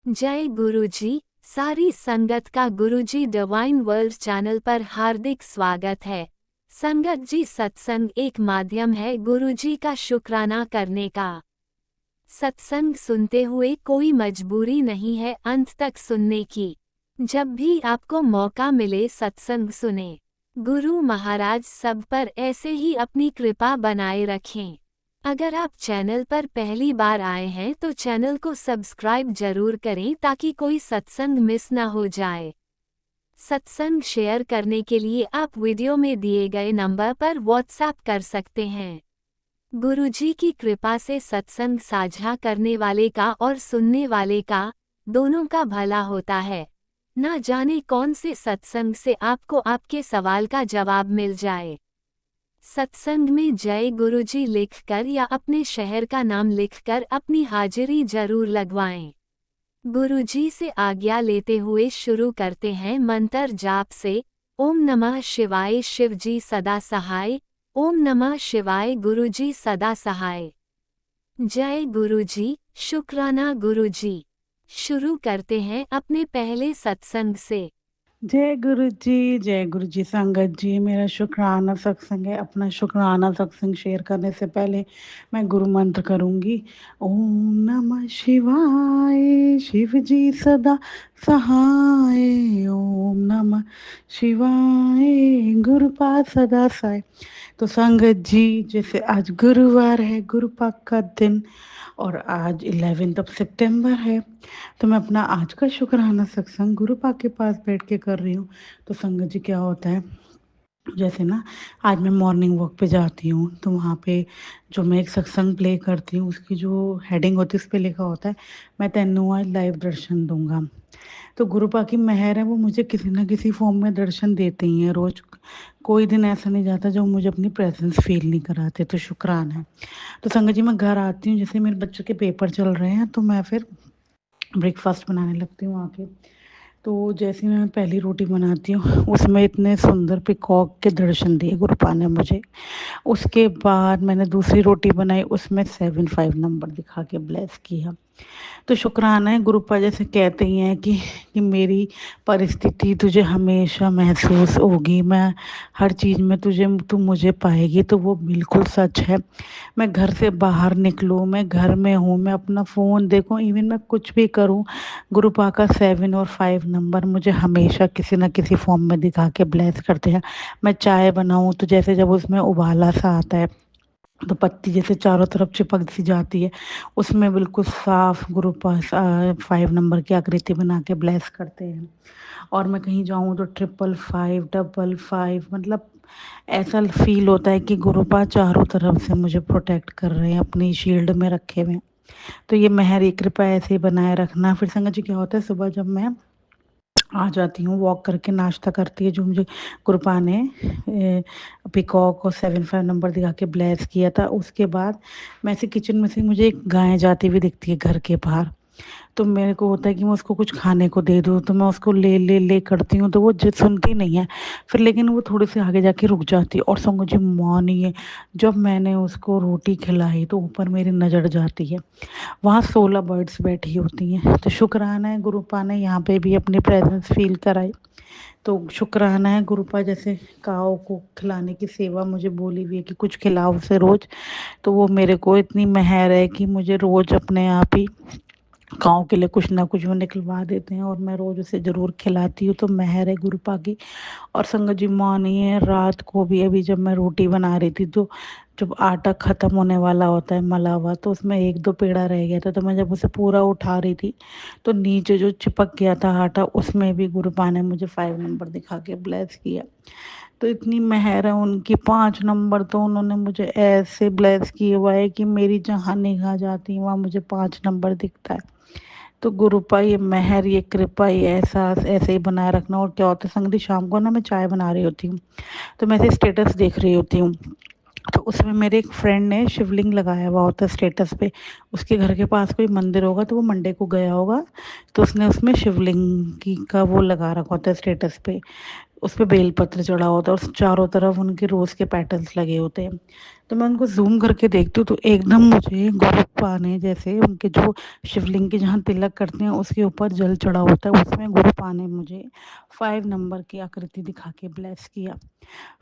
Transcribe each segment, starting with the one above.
जय गुरुजी। सारी संगत का गुरुजी डिवाइन वर्ल्ड चैनल पर हार्दिक स्वागत है। संगत जी, सत्संग एक माध्यम है गुरुजी का शुक्राना करने का। सत्संग सुनते हुए कोई मजबूरी नहीं है अंत तक सुनने की। जब भी आपको मौका मिले सत्संग सुने। गुरु महाराज सब पर ऐसे ही अपनी कृपा बनाए रखें। अगर आप चैनल पर पहली बार आए हैं तो चैनल को सब्सक्राइब जरूर करें ताकि कोई सत्संग मिस ना हो जाए। सत्संग शेयर करने के लिए आप वीडियो में दिए गए नंबर पर व्हाट्सएप कर सकते हैं। गुरुजी की कृपा से सत्संग साझा करने वाले का और सुनने वाले का, दोनों का भला होता है। ना जाने कौन से सत्संग से आपको आपके सवाल का जवाब मिल जाए। सत्संग में जय गुरुजी लिखकर या अपने शहर का नाम लिखकर अपनी हाजिरी जरूर लगवाएं। गुरुजी से आज्ञा लेते हुए शुरू करते हैं मंत्र जाप से। ओम नमः शिवाय शिवजी सदा सहाय। ओम नमः शिवाय गुरुजी सदा सहाय। जय गुरुजी, शुक्राना गुरुजी। शुरू करते हैं अपने पहले सत्संग से। जय गुरु जी संगत जी। मेरा शुक्राना सत्संग है। अपना शुक्राना सत्संग शेयर करने से पहले मैं गुरु मंत्र करूंगी। ओम नमः शिवाय शिव जी सदा सहाय। ओम नमः शिवाय गुरुपाद सदा साय। तो संगत जी, जैसे आज गुरुवार है, गुरु पाक का दिन, और आज 11 सितंबर है, तो मैं अपना आज का शुक्राना सत्संग गुरु पाक के पास बैठ के कर रही हूँ। तो संगत जी, क्या होता है, जैसे ना आज मैं मॉर्निंग वॉक पे जाती हूँ तो वहाँ पे जो मैं एक सत्संग प्ले करती हूँ उसकी जो हेडिंग होती है उस पर लिखा होता है, मैं तेनू आज लाइव दर्शन दूंगा। तो गुरु पाक की मेहर है, वो मुझे किसी ना किसी फॉर्म में दर्शन देते ही हैं रोज। कोई दिन ऐसा नहीं जाता जो मुझे अपनी प्रेजेंस फील नहीं कराते, तो शुक्राना है। तो संगत जी, मैं घर आती हूँ, जैसे मेरे बच्चों के पेपर चल रहे हैं तो मैं फिर ब्रेकफास्ट बनाने लगती हूँ आके। तो जैसे मैं पहली रोटी बनाती हूँ उसमें इतने सुंदर पिकॉक के दर्शन दिए गुरुपा ने मुझे। उसके बाद मैंने दूसरी रोटी बनाई, उसमें 75 नंबर दिखा के ब्लेस किया। तो शुक्राना है, गुरुपा जैसे कहते ही हैं कि मेरी परिस्थिति तुझे हमेशा महसूस होगी, मैं हर चीज़ में तू मुझे पाएगी, तो वो बिल्कुल सच है। मैं घर से बाहर निकलूँ, मैं घर में हूँ, मैं अपना फ़ोन देखूँ, इवन मैं कुछ भी करूँ, गुरुपा का 7 और 5 नंबर मुझे हमेशा किसी न किसी फॉर्म में दिखा के ब्लेस करते हैं। मैं चाय बनाऊँ तो जैसे जब उसमें उबाला सा आता है तो पत्ती जैसे चारों तरफ चिपक सी जाती है, उसमें बिल्कुल साफ गुरु पास 5 नंबर की आकृति बना के ब्लेस करते हैं। और मैं कहीं जाऊँ तो 555 555, मतलब ऐसा फील होता है कि गुरुपा चारों तरफ से मुझे प्रोटेक्ट कर रहे हैं, अपनी शील्ड में रखे हुए हैं। तो ये मेहर, ये कृपा ऐसे ही बनाए रखना। फिर संगत जी, क्या होता है, सुबह जब मैं आ जाती हूँ वॉक करके, नाश्ता करती है जो मुझे गुरुपा ने पिकॉक और 75 नंबर दिखा के ब्लेस किया था, उसके बाद मैं ऐसे किचन में से, मुझे एक गाय जाती हुई दिखती है घर के बाहर। तो मेरे को होता है कि मैं उसको कुछ खाने को दे दूँ, तो मैं उसको ले ले ले करती हूँ तो वो जिद सुनती नहीं है। फिर लेकिन वो थोड़े से आगे जाके रुक जाती है, और संग जी मानिए, जब मैंने उसको रोटी खिलाई तो ऊपर मेरी नज़र जाती है, वहाँ 16 बर्ड्स बैठी होती हैं। तो शुक्राना है, गुरुपा ने यहाँ पे भी अपनी प्रेजेंस फील कराई। तो शुक्राना है, गुरुपा जैसे काऊ को खिलाने की सेवा मुझे बोली हुई है कि कुछ खिलाओ उसे रोज। तो वो मेरे को इतनी मेहर है कि मुझे रोज अपने आप ही गाँव के लिए कुछ ना कुछ वो निकलवा देते हैं, और मैं रोज़ उसे ज़रूर खिलाती हूँ। तो मेहर है गुरुपा की। और संगत जी मानिए, रात को भी अभी जब मैं रोटी बना रही थी तो जब आटा ख़त्म होने वाला होता है मला हुआ, तो उसमें एक दो पेड़ा रह गया था, तो मैं जब उसे पूरा उठा रही थी तो नीचे जो चिपक गया था आटा, उसमें भी गुरुपा ने मुझे 5 नंबर दिखा के ब्लेस किया। तो इतनी मेहर है उनकी। 5 नंबर तो उन्होंने मुझे ऐसे ब्लेस किए हुआ है कि मेरी जहाँ निगाह जाती है वहाँ मुझे 5 नंबर दिखता है। तो गुरुपा ये मेहर, ये कृपा, ये एहसास ऐसे ही बनाए रखना। और क्या होता है संगति, शाम को ना मैं चाय बना रही होती हूँ तो मैं ऐसे स्टेटस देख रही होती हूँ, तो उसमें मेरे एक फ्रेंड ने शिवलिंग लगाया हुआ होता है स्टेटस पे। उसके घर के पास कोई मंदिर होगा तो वो मंडे को गया होगा, तो उसने उसमें शिवलिंग की का वो लगा रखा होता है स्टेटस पे। उस पे बेलपत्र चढ़ा होता है और चारों तरफ उनके रोज़ के पेटल्स लगे होते हैं। तो मैं उनको ज़ूम करके देखती हूँ तो एकदम मुझे गुरुपा ने, जैसे उनके जो शिवलिंग के जहाँ तिलक करते हैं उसके ऊपर जल चढ़ा होता है, उसमें गुरुपा ने मुझे 5 नंबर की आकृति दिखा के ब्लेस किया।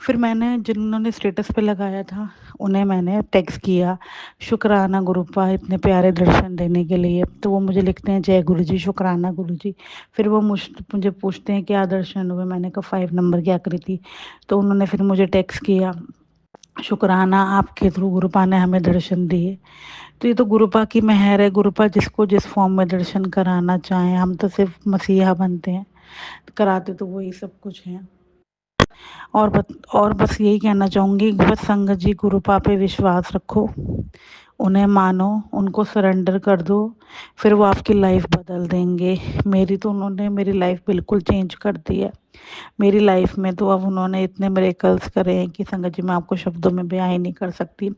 फिर मैंने जिन्होंने स्टेटस पे लगाया था उन्हें मैंने टेक्स्ट किया, शुक्राना गुरुपा इतने प्यारे दर्शन देने के लिए। तो वो मुझे लिखते हैं जय गुरु जी, शुक्राना गुरु जी। फिर वो मुझे पूछते हैं क्या दर्शन हुए, मैंने कहा 5 नंबर की आकृति। तो उन्होंने फिर मुझे टेक्स्ट किया, शुक्राना आपके थ्रू गुरुपा ने हमें दर्शन दिए। तो ये तो गुरुपा की मेहर है, गुरुपा जिसको जिस फॉर्म में दर्शन कराना चाहें, हम तो सिर्फ मसीहा बनते हैं, कराते तो वही सब कुछ हैं। और बस यही कहना चाहूँगी, बस संगत जी गुरुपा पे विश्वास रखो, उन्हें मानो, उनको सरेंडर कर दो, फिर वो आपकी लाइफ बदल देंगे। मेरी तो उन्होंने मेरी लाइफ बिल्कुल चेंज कर दी है। मेरी लाइफ में तो अब उन्होंने इतने मिरेकल्स करे हैं कि संगत जी मैं आपको शब्दों में बयां ही नहीं कर सकती।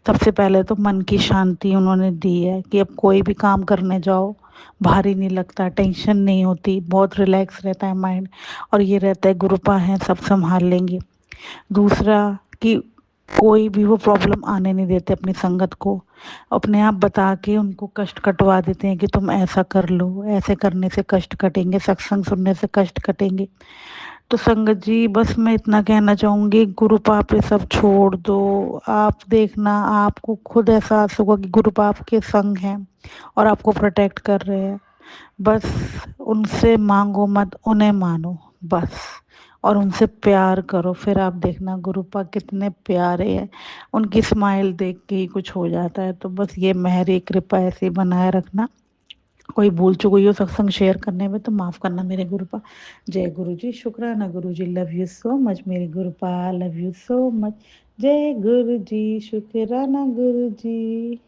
सबसे पहले तो मन की शांति उन्होंने दी है कि अब कोई भी काम करने जाओ भारी नहीं लगता, टेंशन नहीं होती, बहुत रिलैक्स रहता है माइंड। और ये रहता है गुरुपा हैं सब संभाल लेंगे। दूसरा कि कोई भी वो प्रॉब्लम आने नहीं देते अपनी संगत को, अपने आप बता के उनको कष्ट कटवा देते हैं कि तुम ऐसा कर लो, ऐसे करने से कष्ट कटेंगे, सत्संग सुनने से कष्ट कटेंगे। तो संगत जी बस मैं इतना कहना चाहूँगी, गुरुपा पे सब छोड़ दो। आप देखना, आपको खुद एहसास होगा कि गुरुपा आपके संग हैं और आपको प्रोटेक्ट कर रहे हैं। बस उनसे मांगो मत, उन्हें मानो बस, और उनसे प्यार करो, फिर आप देखना गुरुपा कितने प्यारे हैं। उनकी स्माइल देख के ही कुछ हो जाता है। तो बस ये मेहर कृपा ऐसे ही बनाए रखना। कोई भूल चूक हुई हो सत्संग शेयर करने में तो माफ़ करना मेरे गुरुपा। जय गुरु जी, शुक्राना गुरु जी, लव यू सो मच मेरे गुरुपा, लव यू सो मच। जय गुरु जी, शुक्राना गुरु जी।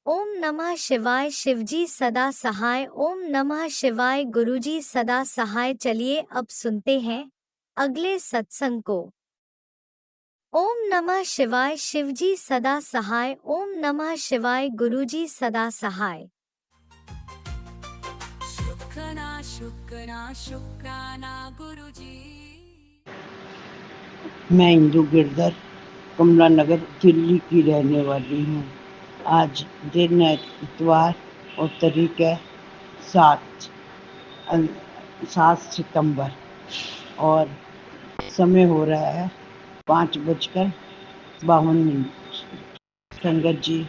ओम नमः शिवाय, शिवजी सदा सहाय। ओम नमः शिवाय, गुरुजी सदा सहाय। चलिए अब सुनते हैं अगले सत्संग को। ओम नमः शिवाय, शिवजी सदा सहाय। ओम नमः शिवाय, गुरुजी सदा सहाय। शुक्राना शुक्राना शुक्राना गुरुजी। मैं इंदु गिरधर कमला नगर दिल्ली की रहने वाली हूँ। आज दिन है इतवार और तारीख है 7 सितंबर और समय हो रहा है 5:52। संगत जी,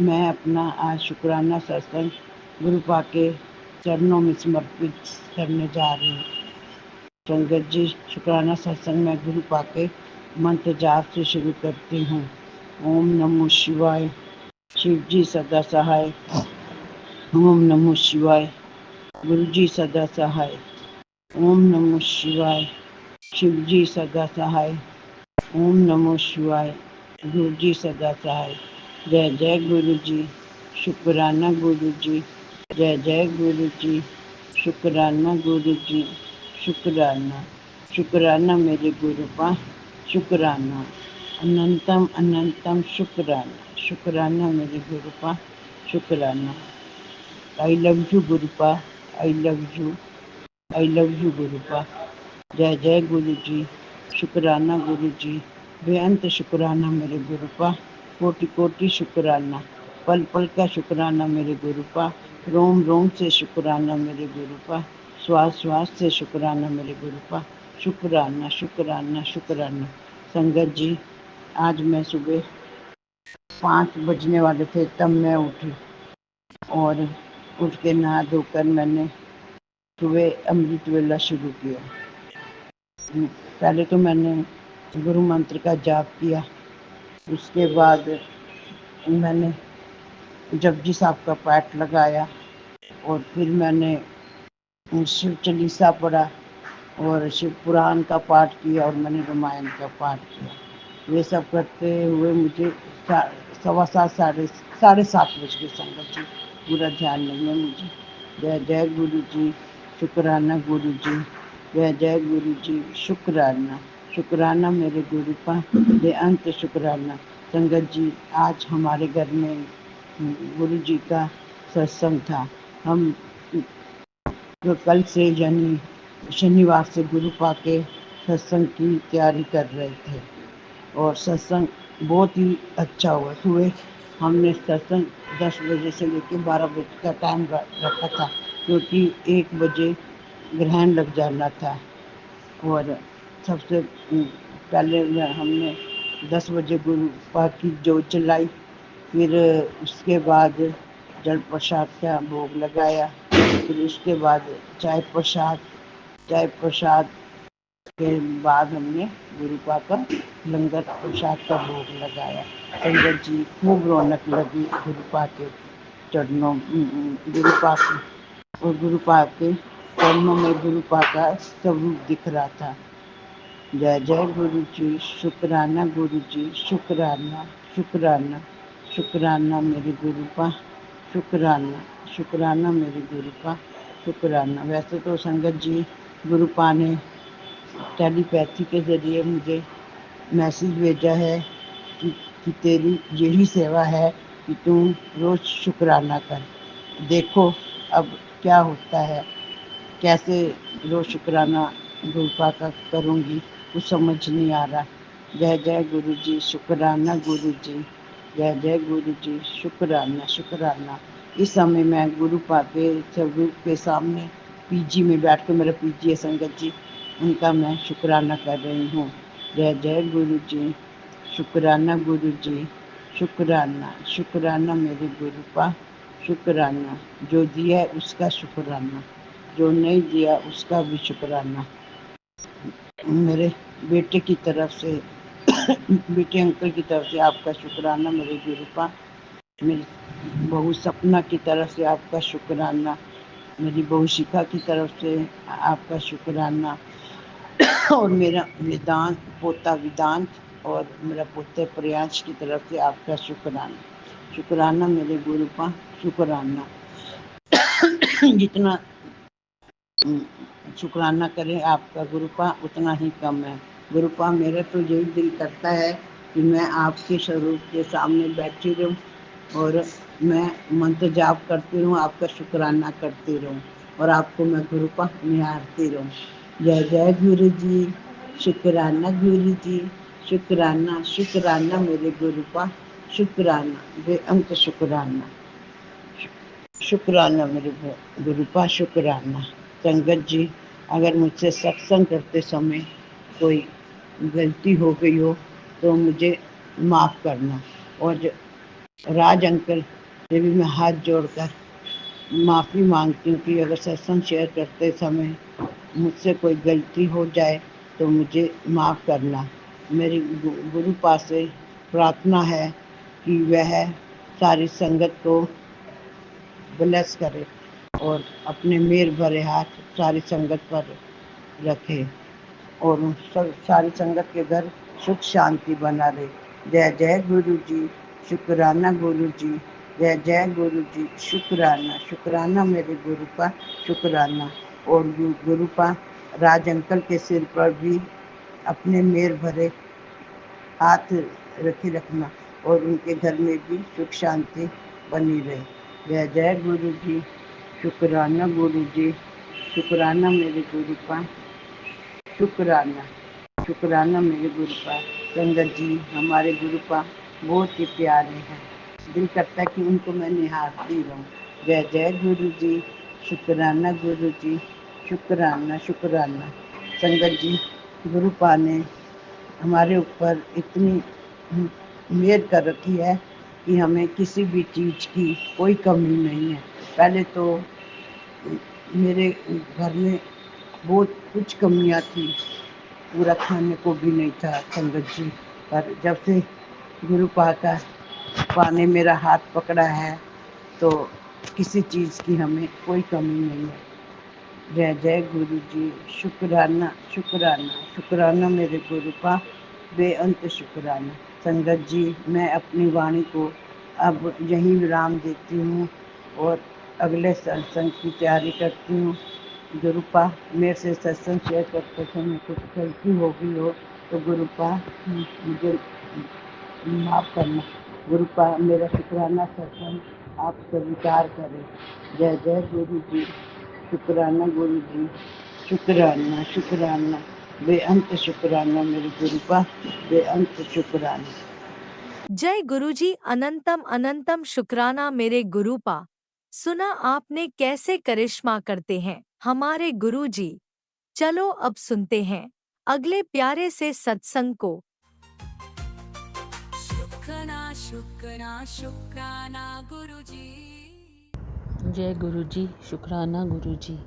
मैं अपना आज शुक्राना सत्संग गुरुपा के चरणों में समर्पित करने जा रही हूँ। संगत जी, शुक्राना सत्संग में गुरुपा के मंत्र जाप से शुरू करती हूँ। ओम नमो शिवाय, शिव जी सदा सहाय। ओम नमो शिवाय, गुरु जी सदा सहाय। ओम नमो शिवाय, शिव जी सदा सहाय। ओम नमो शिवाय, गुरु जी सदा सहाय। जय जय गुरु जी, शुक्राना गुरु जी। जय जय गुरु जी, शुक्राना गुरु जी। शुक्राना शुक्राना मेरे गुरुपा, शुक्राना अनंतम अनंतम शुक्राना। शुक्राना मेरे गुरुपा, शुक्राना। I love you Gurupa, I love you, I love you Gurupa. जय जय गुरु जी, शुक्राना गुरु जी। बेअंत शुक्राना मेरे गुरुपा, कोटि कोटि शुक्राना। पल पल का शुक्राना मेरे गुरुपा, रोम रोम से शुक्राना मेरे गुरुपा, श्वास श्वास से शुक्राना मेरे गुरुपा। शुक्राना शुक्राना शुक्राना। संगत जी, आज मैं सुबह 5 बजने वाले थे तब मैं उठी और उठ के नहा धोकर मैंने सुबह अमृत वेला शुरू किया। पहले तो मैंने गुरु मंत्र का जाप किया, उसके बाद मैंने जपजी साहब का पाठ लगाया और फिर मैंने शिव चालीसा पढ़ा और शिव पुराण का पाठ किया और मैंने रामायण का पाठ किया। ये सब करते हुए मुझे 7:15 साढ़े 7 बज गए। संगत जी, पूरा ध्यान नहीं है मुझे। जय जय गुरु जी, शुक्राना गुरु जी। जय जय गुरु जी, शुक्राना शुक्राना मेरे गुरुपा, बेअंत शुक्राना। संगत जी, आज हमारे घर में गुरु जी का सत्संग था। हम तो कल से यानी शनिवार से गुरुपा के सत्संग की तैयारी कर रहे थे। और सत्संग बहुत ही अच्छा हुआ। सुबह हमने सत्संग 10 बजे से लेकर 12 बजे का टाइम रखा था, क्योंकि 1 बजे ग्रहण लग जाना था। और सबसे पहले हमने 10 बजे गुरु पाक की जोत जलाई, फिर उसके बाद जल प्रसाद का भोग लगाया, फिर उसके बाद चाय प्रसाद के बाद हमने गुरु पाक का लंगर प्रसाद का भोग लगाया। संगत जी खूब रौनक लगी गुरु पाक के चरणों गुरु पाक और गुरु पाक के चरणों में गुरु पाक का स्वरूप दिख रहा था। जय जय गुरु जी, शुक्राना गुरु जी, शुक्राना शुक्राना शुक्राना मेरे गुरु पा, शुक्राना शुक्राना मेरे गुरु पा, शुक्राना। वैसे तो संगत जी गुरु पा ने टेलीपैथी के ज़रिए मुझे मैसेज भेजा है कि तेरी यही सेवा है कि तुम रोज़ शुक्राना कर। देखो अब क्या होता है, कैसे रोज़ शुक्राना गुरुपा का करूँगी, कुछ समझ नहीं आ रहा। जय जय गुरु जी, शुक्राना गुरु जी, जय जय गुरु जी, शुक्राना शुक्राना। इस समय मैं गुरुपा के स्वरूप के सामने पीजी में बैठ कर, मेरा पीजी है संगत जी, उनका मैं शुक्राना कर रही हूँ। जय जय गुरु जी, शुक्राना गुरु जी, शुक्राना शुक्राना मेरे गुरुपा, शुक्राना। जो दिया है उसका शुक्राना, जो नहीं दिया उसका भी शुक्राना। मेरे बेटे की तरफ से बेटे अंकल की तरफ से आपका शुक्राना मेरे गुरुपा। मेरी बहू सपना की तरफ से आपका शुक्राना, मेरी बहू शिखा की तरफ से आपका शुक्राना, और मेरा पोता वेदांत और मेरा पोते प्रयास की तरफ से आपका शुक्राना। शुक्राना मेरे गुरुपा, शुक्राना। जितना शुक्राना करें आपका गुरुपा उतना ही कम है। गुरुपा मेरा तो यही दिल करता है कि मैं आपके स्वरूप के सामने बैठी रहूं और मैं मंत्र जाप करती रहूं, आपका शुक्राना करती रहूं और आपको मैं गुरुपा निहारती रहूं। जय जय गुरु जी, शुक्राना गुरु जी, शुक्राना शुक्राना मेरे गुरुपा, शुक्राना बेअंत शुक्राना, शुक्राना मेरे गुरुपा, शुक्राना। संगत जी अगर मुझसे सत्संग करते समय कोई गलती हो गई हो तो मुझे माफ़ करना, और राज अंकल से भी मैं हाथ जोड़कर माफ़ी मांगती हूँ कि अगर सत्संग शेयर करते समय मुझसे कोई गलती हो जाए तो मुझे माफ़ करना। मेरी गुरु पास से प्रार्थना है कि वह सारी संगत को ब्लेस करे और अपने मेर भरे हाथ सारी संगत पर रखे और सारी संगत के घर सुख शांति बना रहे। जय जय गुरु जी, शुक्राना गुरु जी, जय जय गुरु जी, शुक्राना शुक्राना मेरे गुरु का, शुक्राना। और गुरु का राज अंकल के सिर पर भी अपने मेर भरे हाथ रखना और उनके घर में भी सुख शांति बनी रहे। जय जय गुरु जी, शुक्राना गुरु जी, शुक्राना मेरे गुरु का, शुक्राना शुक्राना मेरे गुरु का। संगत जी हमारे गुरु का बहुत ही प्यारे हैं, दिल करता है कि उनको मैं निहारती रहूं। जय जय गुरु जी, शुक्राना गुरु जी, शुक्राना शुक्राना। संगत जी गुरु पा ने हमारे ऊपर इतनी मेहर कर रखी है कि हमें किसी भी चीज़ की कोई कमी नहीं है। पहले तो मेरे घर में बहुत कुछ कमियां थी, पूरा खाने को भी नहीं था संगत जी, पर जब से गुरु पा ने मेरा हाथ पकड़ा है तो किसी चीज़ की हमें कोई कमी नहीं है। जय जय गुरु जी, शुक्राना शुक्राना शुक्राना मेरे गुरु पा, बेअंत शुक्राना। संगत जी मैं अपनी वाणी को अब यहीं विराम देती हूँ और अगले सत्संग की तैयारी करती हूँ। गुरुपा मेरे से सत्संग शेयर करते समय कुछ गलती हो गई हो तो गुरुपा मुझे माफ़ करना। गुरुपा मेरा शुक्राना सत्संग आप स्वीकार करें। जय जय गुरु जी, शुक्राना गुरु जी, शुक्राना शुक्राना बेअंत शुक्राना मेरे गुरु का, बेअंत शुक्राना। जय गुरुजी, अनंतम अनंतम शुक्राना मेरे गुरुपा। सुना आपने कैसे करिश्मा करते हैं हमारे गुरुजी। चलो अब सुनते हैं अगले प्यारे से सत्संग को। शुक्राना शुक्राना शुक्राना गुरुजी। जय गुरु जी, शुक्राना गुरु जी,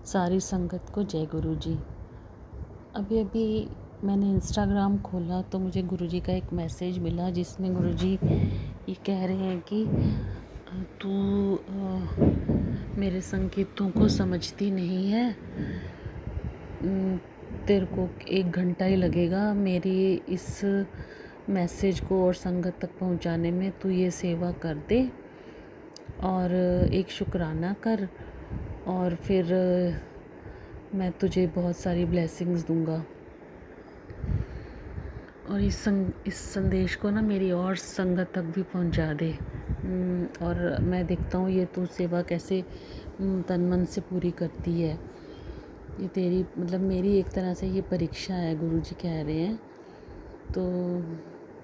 सारी संगत को जय गुरु जी। अभी अभी मैंने इंस्टाग्राम खोला तो मुझे गुरु जी का एक मैसेज मिला जिसमें गुरु जी ये कह रहे हैं कि तू मेरे संकेतों को समझती नहीं है, तेरे को 1 घंटा ही लगेगा मेरी इस मैसेज को और संगत तक पहुंचाने में। तू ये सेवा कर दे और एक शुक्राना कर और फिर मैं तुझे बहुत सारी ब्लेसिंग्स दूंगा। और इस संदेश को ना मेरी और संगत तक भी पहुंचा दे। और मैं देखता हूँ ये तू सेवा कैसे तन मन से पूरी करती है। ये तेरी मतलब मेरी एक तरह से ये परीक्षा है, गुरुजी कह रहे हैं। तो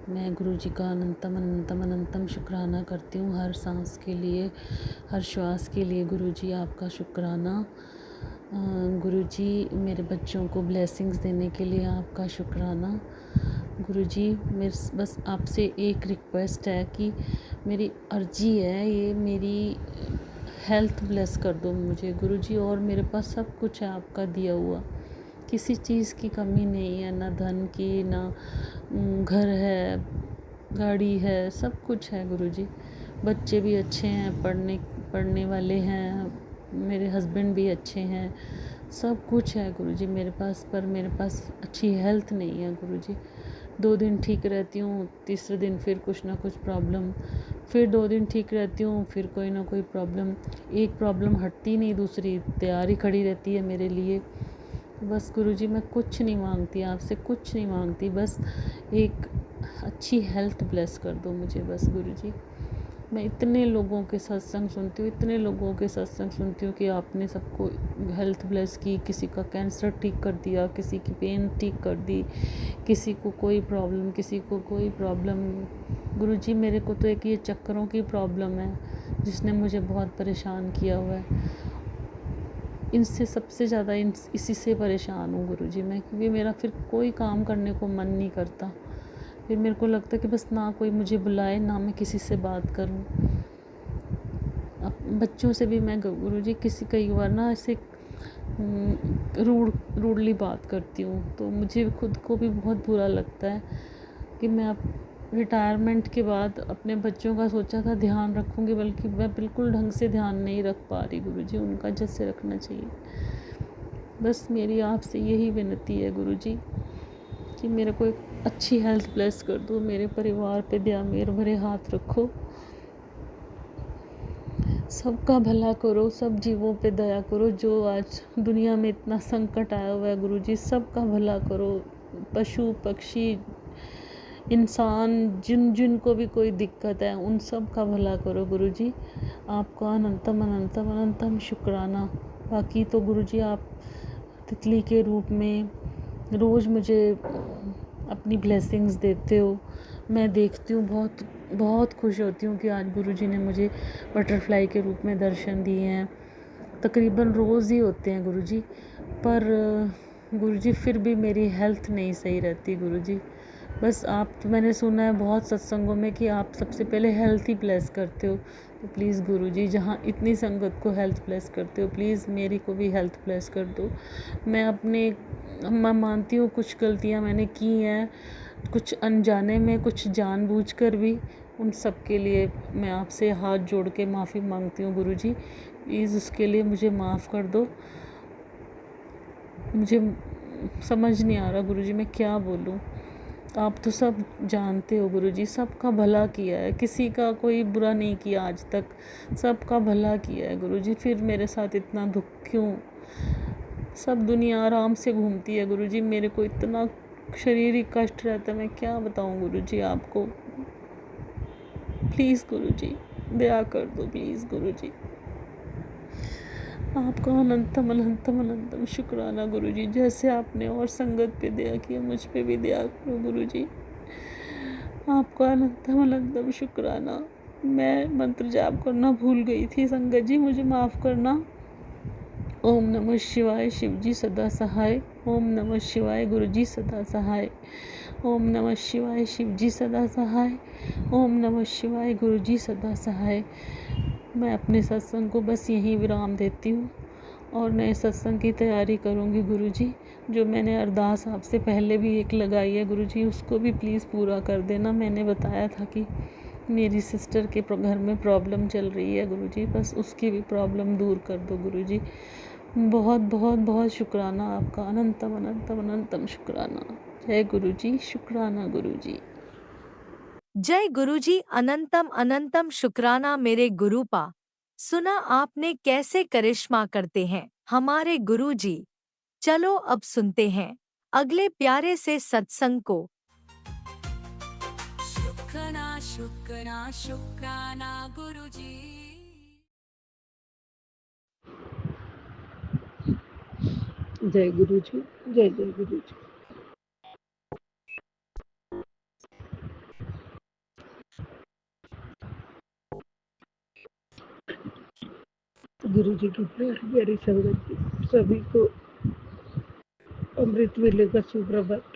मैं गुरुजी का अनंतम अनंतम अनंतम शुक्राना करती हूँ हर सांस के लिए, हर श्वास के लिए। गुरुजी आपका शुक्राना। गुरुजी मेरे बच्चों को ब्लेसिंग्स देने के लिए आपका शुक्राना। गुरुजी मेरे बस आपसे एक रिक्वेस्ट है कि मेरी अर्जी है, ये मेरी हेल्थ ब्लेस कर दो मुझे गुरुजी। और मेरे पास सब कुछ है आपका दिया हुआ, किसी चीज़ की कमी नहीं है, ना धन की, ना घर है, गाड़ी है, सब कुछ है गुरुजी। बच्चे भी अच्छे हैं, पढ़ने वाले हैं, मेरे हस्बैंड भी अच्छे हैं, सब कुछ है गुरुजी मेरे पास। पर मेरे पास अच्छी हेल्थ नहीं है गुरुजी। 2 दिन ठीक रहती हूँ, तीसरे दिन फिर कुछ ना कुछ प्रॉब्लम, फिर 2 दिन ठीक रहती हूँ, फिर कोई ना कोई प्रॉब्लम। एक प्रॉब्लम हटती नहीं, दूसरी तैयारी खड़ी रहती है मेरे लिए। बस गुरुजी मैं कुछ नहीं मांगती आपसे, कुछ नहीं मांगती, बस एक अच्छी हेल्थ ब्लेस कर दो मुझे बस गुरुजी। मैं इतने लोगों के सत्संग सुनती हूँ, इतने लोगों के सत्संग सुनती हूँ कि आपने सबको हेल्थ ब्लेस की, किसी का कैंसर ठीक कर दिया, किसी की पेन ठीक कर दी, किसी को कोई प्रॉब्लम, किसी को कोई प्रॉब्लम। गुरुजी मेरे को तो एक ये चक्करों की प्रॉब्लम है जिसने मुझे बहुत परेशान किया हुआ है। इनसे सबसे ज़्यादा इसी से परेशान हूँ गुरुजी मैं, क्योंकि मेरा फिर कोई काम करने को मन नहीं करता। फिर मेरे को लगता है कि बस ना कोई मुझे बुलाए, ना मैं किसी से बात करूं। अब बच्चों से भी मैं गुरुजी कई बार ना ऐसे रूडली बात करती हूँ, तो मुझे खुद को भी बहुत बुरा लगता है कि मैं अब रिटायरमेंट के बाद अपने बच्चों का सोचा था ध्यान रखूँगी, बल्कि मैं बिल्कुल ढंग से ध्यान नहीं रख पा रही गुरुजी, उनका जैसे रखना चाहिए। बस मेरी आपसे यही विनती है गुरुजी कि मेरे को एक अच्छी हेल्थ ब्लेस कर दो, मेरे परिवार पे दया मेर भरे हाथ रखो, सबका भला करो, सब जीवों पे दया करो। जो आज दुनिया में इतना संकट आया हुआ है गुरुजी, सबका भला करो। पशु पक्षी इंसान जिनको भी कोई दिक्कत है उन सब का भला करो गुरुजी। आपका अनंतम अनंतम अनंतम शुक्राना। बाकी तो गुरुजी आप तितली के रूप में रोज़ मुझे अपनी ब्लेसिंग्स देते हो, मैं देखती हूँ, बहुत बहुत खुश होती हूँ कि आज गुरुजी ने मुझे बटरफ्लाई के रूप में दर्शन दिए हैं। तकरीबन रोज़ ही होते हैं गुरुजी, पर गुरुजी फिर भी मेरी हेल्थ नहीं सही रहती गुरुजी। बस आप तो मैंने सुना है बहुत सत्संगों में कि आप सबसे पहले हेल्थ ही ब्लेस करते हो, तो प्लीज़ गुरुजी जहाँ इतनी संगत को हेल्थ ब्लेस करते हो, प्लीज़ मेरी को भी हेल्थ ब्लेस कर दो। मैं मानती हूँ कुछ गलतियाँ मैंने की हैं, कुछ अनजाने में, कुछ जानबूझकर भी। उन सब के लिए मैं आपसे हाथ जोड़ के माफ़ी मांगती हूँ गुरुजी, प्लीज़ उसके लिए मुझे माफ़ कर दो। मुझे समझ नहीं आ रहा गुरुजी मैं क्या बोलूँ। आप तो सब जानते हो गुरुजी, सबका भला किया है, किसी का कोई बुरा नहीं किया आज तक, सबका भला किया है गुरुजी। फिर मेरे साथ इतना दुख क्यों? सब दुनिया आराम से घूमती है गुरुजी, मेरे को इतना शारीरिक कष्ट रहता है, मैं क्या बताऊं गुरुजी आपको। प्लीज़ गुरुजी दया कर दो, प्लीज़ गुरुजी। आपका अनंतम अनंतम अनंतम शुक्राना गुरुजी। जैसे आपने और संगत पे दया किया, मुझ पे भी दया करो गुरुजी। आपका अनंतम अनंतम शुक्राना। मैं मंत्र जाप करना भूल गई थी संगत जी, मुझे माफ़ करना। ओम नमः शिवाय, शिवजी सदा सहाय। ओम नमः शिवाय, गुरुजी सदा सहाय। ओम नमः शिवाय, शिवजी सदा सहाय। ओम नमः शिवाय, गुरुजी सदा सहाय। मैं अपने सत्संग को बस यहीं विराम देती हूँ और नए सत्संग की तैयारी करूँगी गुरुजी। जो मैंने अरदास आपसे पहले भी एक लगाई है गुरुजी, उसको भी प्लीज़ पूरा कर देना। मैंने बताया था कि मेरी सिस्टर के घर में प्रॉब्लम चल रही है गुरुजी, बस उसकी भी प्रॉब्लम दूर कर दो गुरुजी। बहुत बहुत बहुत शुक्राना आपका, अनंतम अनंतम अनंतम शुक्राना। जय गुरुजी, शुक्राना गुरुजी। जय गुरुजी, अनंतम अनंतम शुक्राना मेरे गुरुपा। सुना आपने कैसे करिश्मा करते हैं हमारे गुरुजी। चलो अब सुनते हैं अगले प्यारे से सत्संग को। शुक्राना शुक्राना शुक्राना गुरुजी। जय गुरु जी, जय जय गुरु जी। गुरु जी की प्यारी संगत जी, सभी को अमृत वेले का सुप्रभात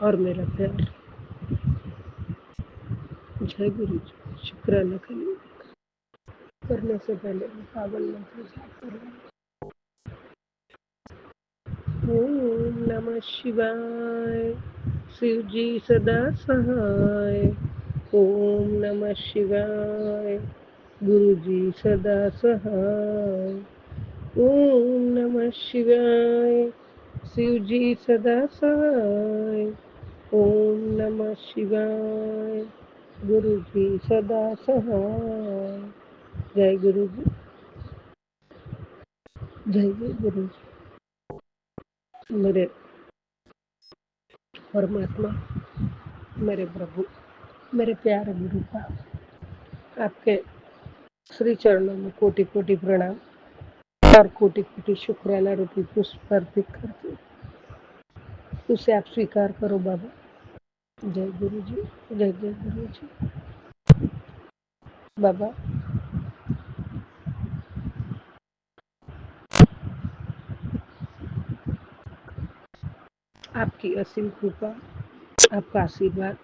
और मेरा प्यार। जय गुरु जी। शुक्राना करने से पहले मैं पावन मंत्र जाप करूंगा। ओम नमः शिवाय, शिव जी सदा सहाय। ओम नमः शिवाय, गुरु जी सदा सहाय। ओम नमः शिवाय, शिव जी सदा सहाय। ओम नमः शिवाय, गुरु जी सदा सहाय। जय गुरु जी, जय जय गुरु जी। मेरे परमात्मा, मेरे प्रभु, मेरे प्यारे गुरु का आपके श्री चरणों में कोटि कोटि प्रणाम और कोटि कोटि शुक्राना रूपी पुष्प अर्पित करती हूँ। उसे आप स्वीकार करो बाबा। जय गुरु जी, जय जय गुरु जी। बाबा, आपकी असीम कृपा, आपका आशीर्वाद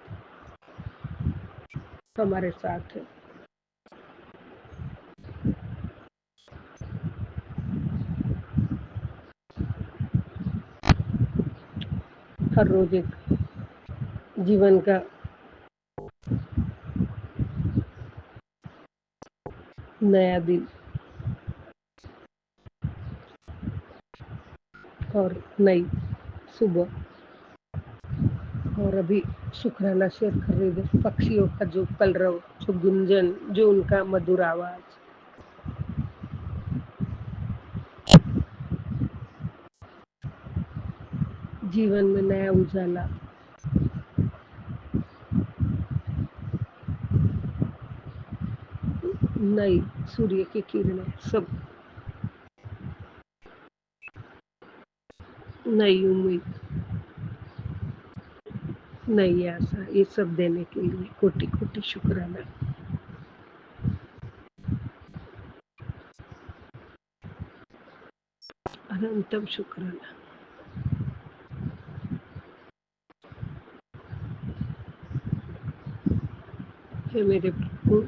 हमारे साथ है। हर रोज एक जीवन का नया दिन और नई सुबह। और अभी शुक्राना शेयर कर रही थी पक्षियों का जो कलरव, जो गुंजन, जो उनका मधुर आवाज, जीवन में नया उजाला, नई सूर्य की किरणें, सब नई उम्मीद, नई आशा, ये सब देने के लिए कोटि कोटि शुक्राना। अनंतम शुक्राना। हे मेरे प्रभु,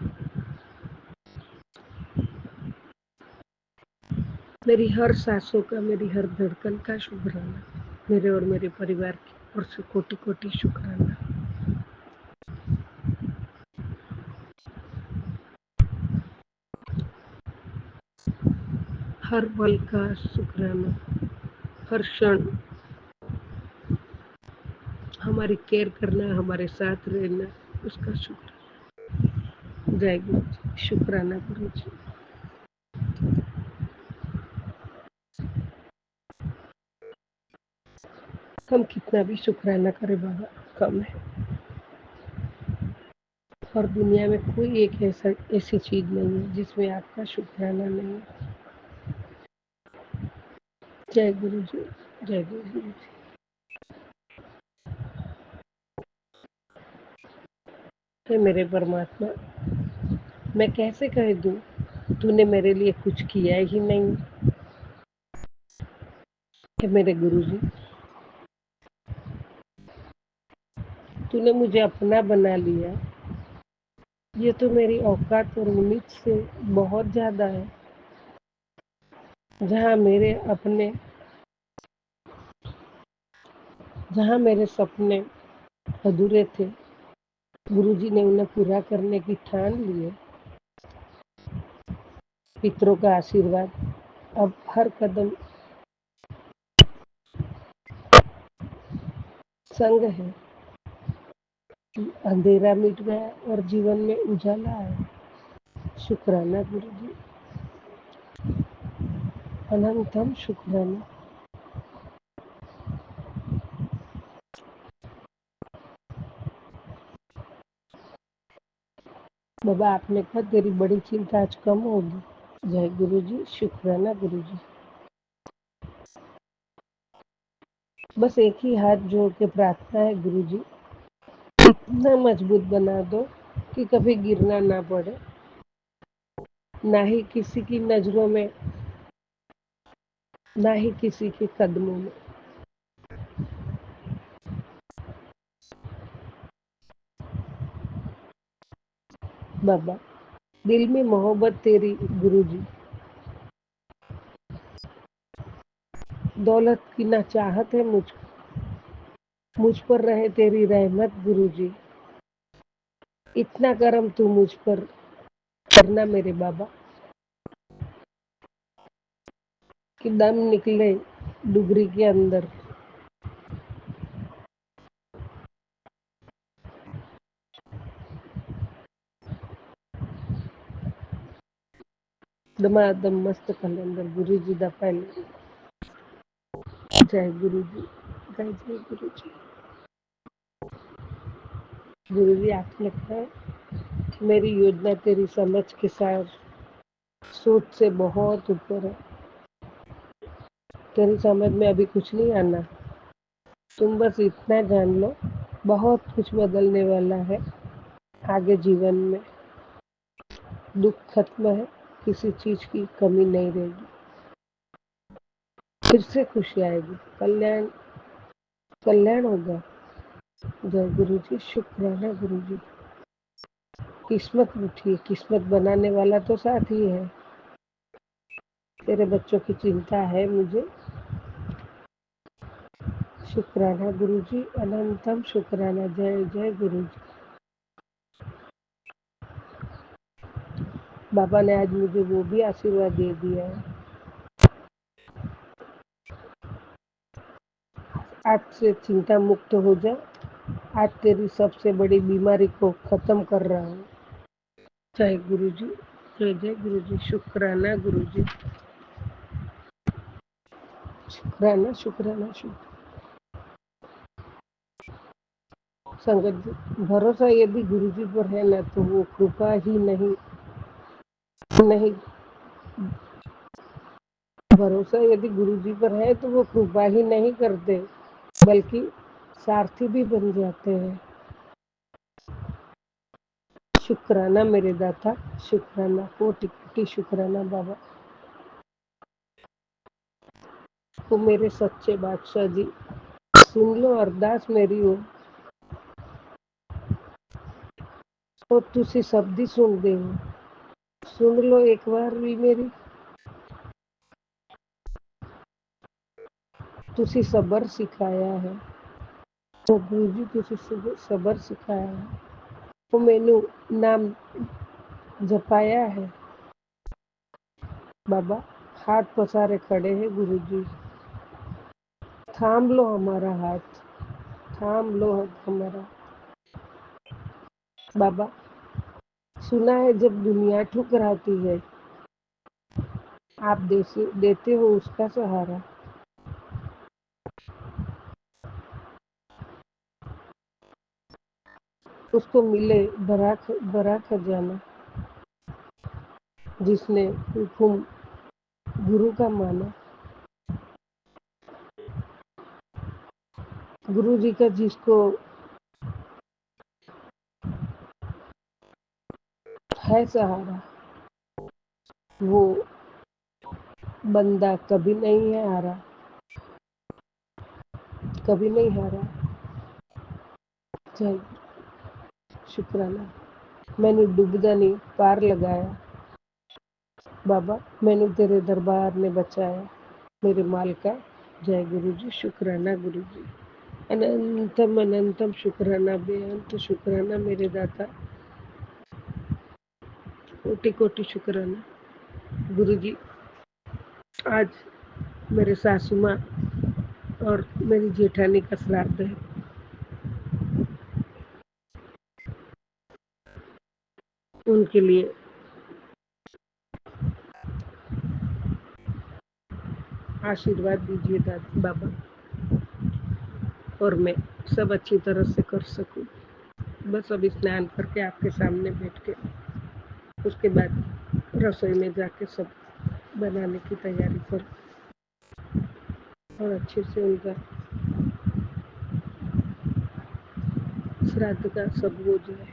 मेरी हर सांसों का, मेरी हर धड़कन का शुक्राना। मेरे और मेरे परिवार की ओर से कोटि कोटि शुक्राना। हर पल का शुक्राना, हर क्षण हमारी केयर करना, हमारे साथ रहना, उसका शुक्र। जय गुरु जी, शुक्राना गुरु जी। हम कितना भी शुक्राना करें बाबा, कम है। और दुनिया में कोई एक ऐसी चीज नहीं है जिसमें आपका शुक्राना नहीं है। जय गुरु जी, जय गुरु जी। हे मेरे परमात्मा, मैं कैसे कह दूं तूने मेरे लिए कुछ किया ही नहीं। कि मेरे गुरु जी, तूने मुझे अपना बना लिया, ये तो मेरी औकात और उम्मीद से बहुत ज्यादा है। जहाँ मेरे सपने अधूरे थे, गुरुजी ने उन्हें पूरा करने की ठान ली है। पितरों का आशीर्वाद अब हर कदम संग है। अंधेरा मिट गया और जीवन में उजाला आया। शुक्राना गुरुजी, अनंतम शुक्राना। बाबा, आपने कहा तेरी बड़ी चिंता आज कम होगी। जय गुरुजी, शुक्राना गुरुजी। बस एक ही हाथ जोड़ के प्रार्थना है गुरुजी, इतना मजबूत बना दो कि कभी गिरना ना पड़े, ना ही किसी की नजरों में, ना ही किसी के कदमों में। बाबा, दिल में मोहब्बत तेरी गुरुजी, दौलत की ना चाहत है मुझ पर रहे तेरी रहमत गुरुजी। इतना करम तू मुझ पर करना मेरे बाबा, कि दम निकले डुगरी के अंदर। दमादम मस्त कलंदर गुरुजी दा पहले। जय गुरुजी, जय जय गुरुजी। गुरुजी, आपने कहा मेरी योजना तेरी समझ के साथ सोच से बहुत ऊपर है। तेरी समझ में अभी कुछ नहीं आना। तुम बस इतना जान लो, बहुत कुछ बदलने वाला है आगे जीवन में। दुख खत्म है, किसी चीज की कमी नहीं रहेगी, फिर से खुशी आएगी, कल्याण कल्याण होगा। जय गुरु जी, शुक्र है गुरु जी। किस्मत उठी, किस्मत बनाने वाला तो साथ ही है। तेरे बच्चों की चिंता है मुझे। शुक्राना गुरु जी, अनंतम शुक्राना। जय जय गुरु जी। बाबा ने आज मुझे वो भी आशीर्वाद दे दिया है। आज से चिंता मुक्त हो जा। आज तेरी सबसे बड़ी बीमारी को खत्म कर रहा हूँ। जय गुरु जी, जय जय गुरु जी। शुक्राना गुरु जी, शुक्राना शुक्राना शुक्र। संगत जी, भरोसा यदि गुरु जी पर है ना, तो वो कृपा ही नहीं नहीं भरोसा यदि गुरु जी पर है तो वो कृपा ही नहीं करते, बल्कि सारथी भी बन जाते हैं। शुक्राना मेरे दाता, शुक्राना, कोटि कोटि शुक्राना बाबा। वो मेरे सच्चे बादशाह जी, सुन लो अरदास मेरी हो, और तुसी शब्दी सुन दे हो। सुन लो एक बार भी मेरी। तुसी सबर सिखाया है, तो गुरु जी तुसी सबर सिखाया है। वो मैनू नाम जपाया है। बाबा, हाथ पसारे खड़े हैं गुरु जी, थाम लो हमारा हाथ, थाम लो हमारा। बाबा, सुना है जब दुनिया ठुकराती है, आप देते हो उसका सहारा। उसको मिले बड़ा खजाना, जिसने हुक्म गुरु का माना। गुरु जी का जिसको है सहारा, वो बंदा कभी नहीं है हारा, कभी नहीं हारा। जय शुक्राना। मैंने डूबदा नहीं पार लगाया, बाबा मैंने तेरे दरबार ने बचाया, मेरे मालिका। जय गुरु जी, शुक्राना गुरु जी। अनंतम अनंतम शुक्राना, बेअंत शुक्राना मेरे दाता, कोटि कोटि शुक्राना गुरु जी। आज मेरे सासू माँ और मेरी जेठानी का श्राद्ध है। उनके लिए आशीर्वाद दीजिए दादा बाबा, और मैं सब अच्छी तरह से कर सकूं। बस अभी स्नान करके आपके सामने बैठ के उसके बाद रसोई में जाके सब बनाने की तैयारी कर, और अच्छे से उनका श्राद्ध का सब हो जाए।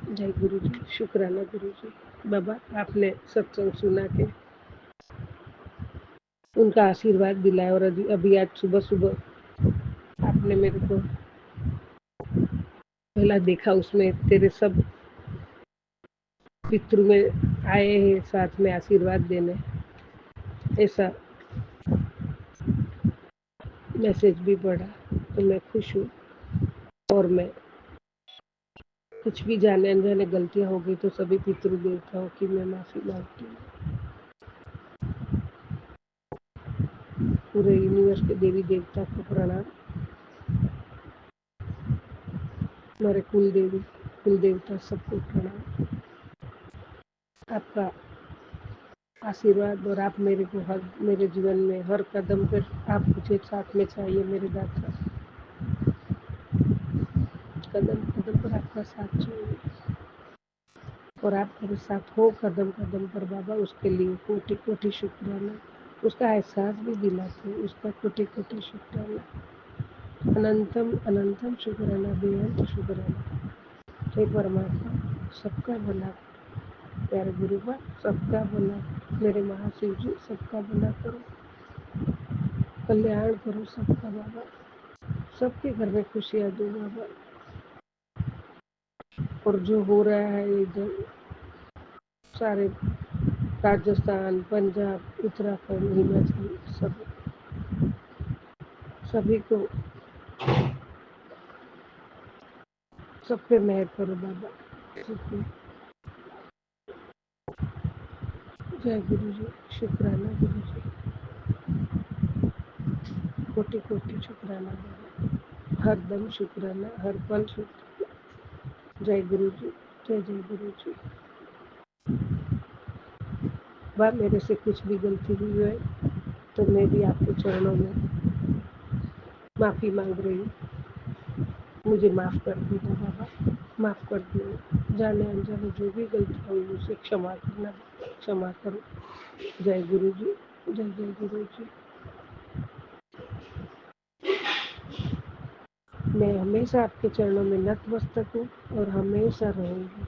जय गुरु जी, शुक्राना गुरु जी। बाबा आपने सत्संग सुना के उनका आशीर्वाद दिलाया, और अभी आज सुबह सुबह आपने मेरे को पहला देखा, उसमें तेरे सब पितृ में आए हैं साथ में आशीर्वाद देने, ऐसा मैसेज भी पढ़ा, तो मैं खुश हूँ। और मैं कुछ भी जाने अनजाने गलतियाँ हो गई तो सभी पितृ देवताओं की मैं माफ़ी मांगती हूँ। पूरे यूनिवर्स के देवी देवता को प्रणाम, मेरे कुल देवता सबको प्रणाम। आपका आशीर्वाद और आप मेरे को हर मेरे जीवन में हर कदम पर आप मुझे साथ में चाहिए मेरे दाता, कदम कदम पर आपका साथ चाहिए, और आप मेरे साथ हो कदम कदम पर बाबा, उसके लिए कोटि कोटि शुक्राना। उसका एहसास भी दिलाते, उसका कोटि कोटि शुक्राना। अनंतम अनंतम शुक्राना, बेअंत शुक्राना। हे परमात्मा सबका भला, प्यारे गुरु बा सबका भला, मेरे महाशिव जी सबका भला करो, कल्याण करो सबका बाबा, सबके घर में खुशियाँ दो बाबा। और जो हो रहा है इधर सारे राजस्थान, पंजाब, उत्तराखंड, हिमाचल, सभी को सब पे मेहर करो बाबा, सबको। जय गुरु जी, शुक्राना गुरु जी, कोटि कोटि शुक्राना बाबा, हर दम शुक्राना, हर पल शुक्राना। जय गुरु जी, जय गुरु जी। बा मेरे से कुछ भी गलती हुई है तो मैं भी आपके चरणों में माफ़ी मांग रही हूँ, मुझे माफ़ कर दीजिए बाबा, माफ़ कर दीजिए। जाने अनजाने जो भी गलती हुई उसे क्षमा करना, क्षमा करो। जय गुरु जी, जय गुरु जी। मैं हमेशा आपके चरणों में नतमस्तक हूँ और हमेशा रहूँगी।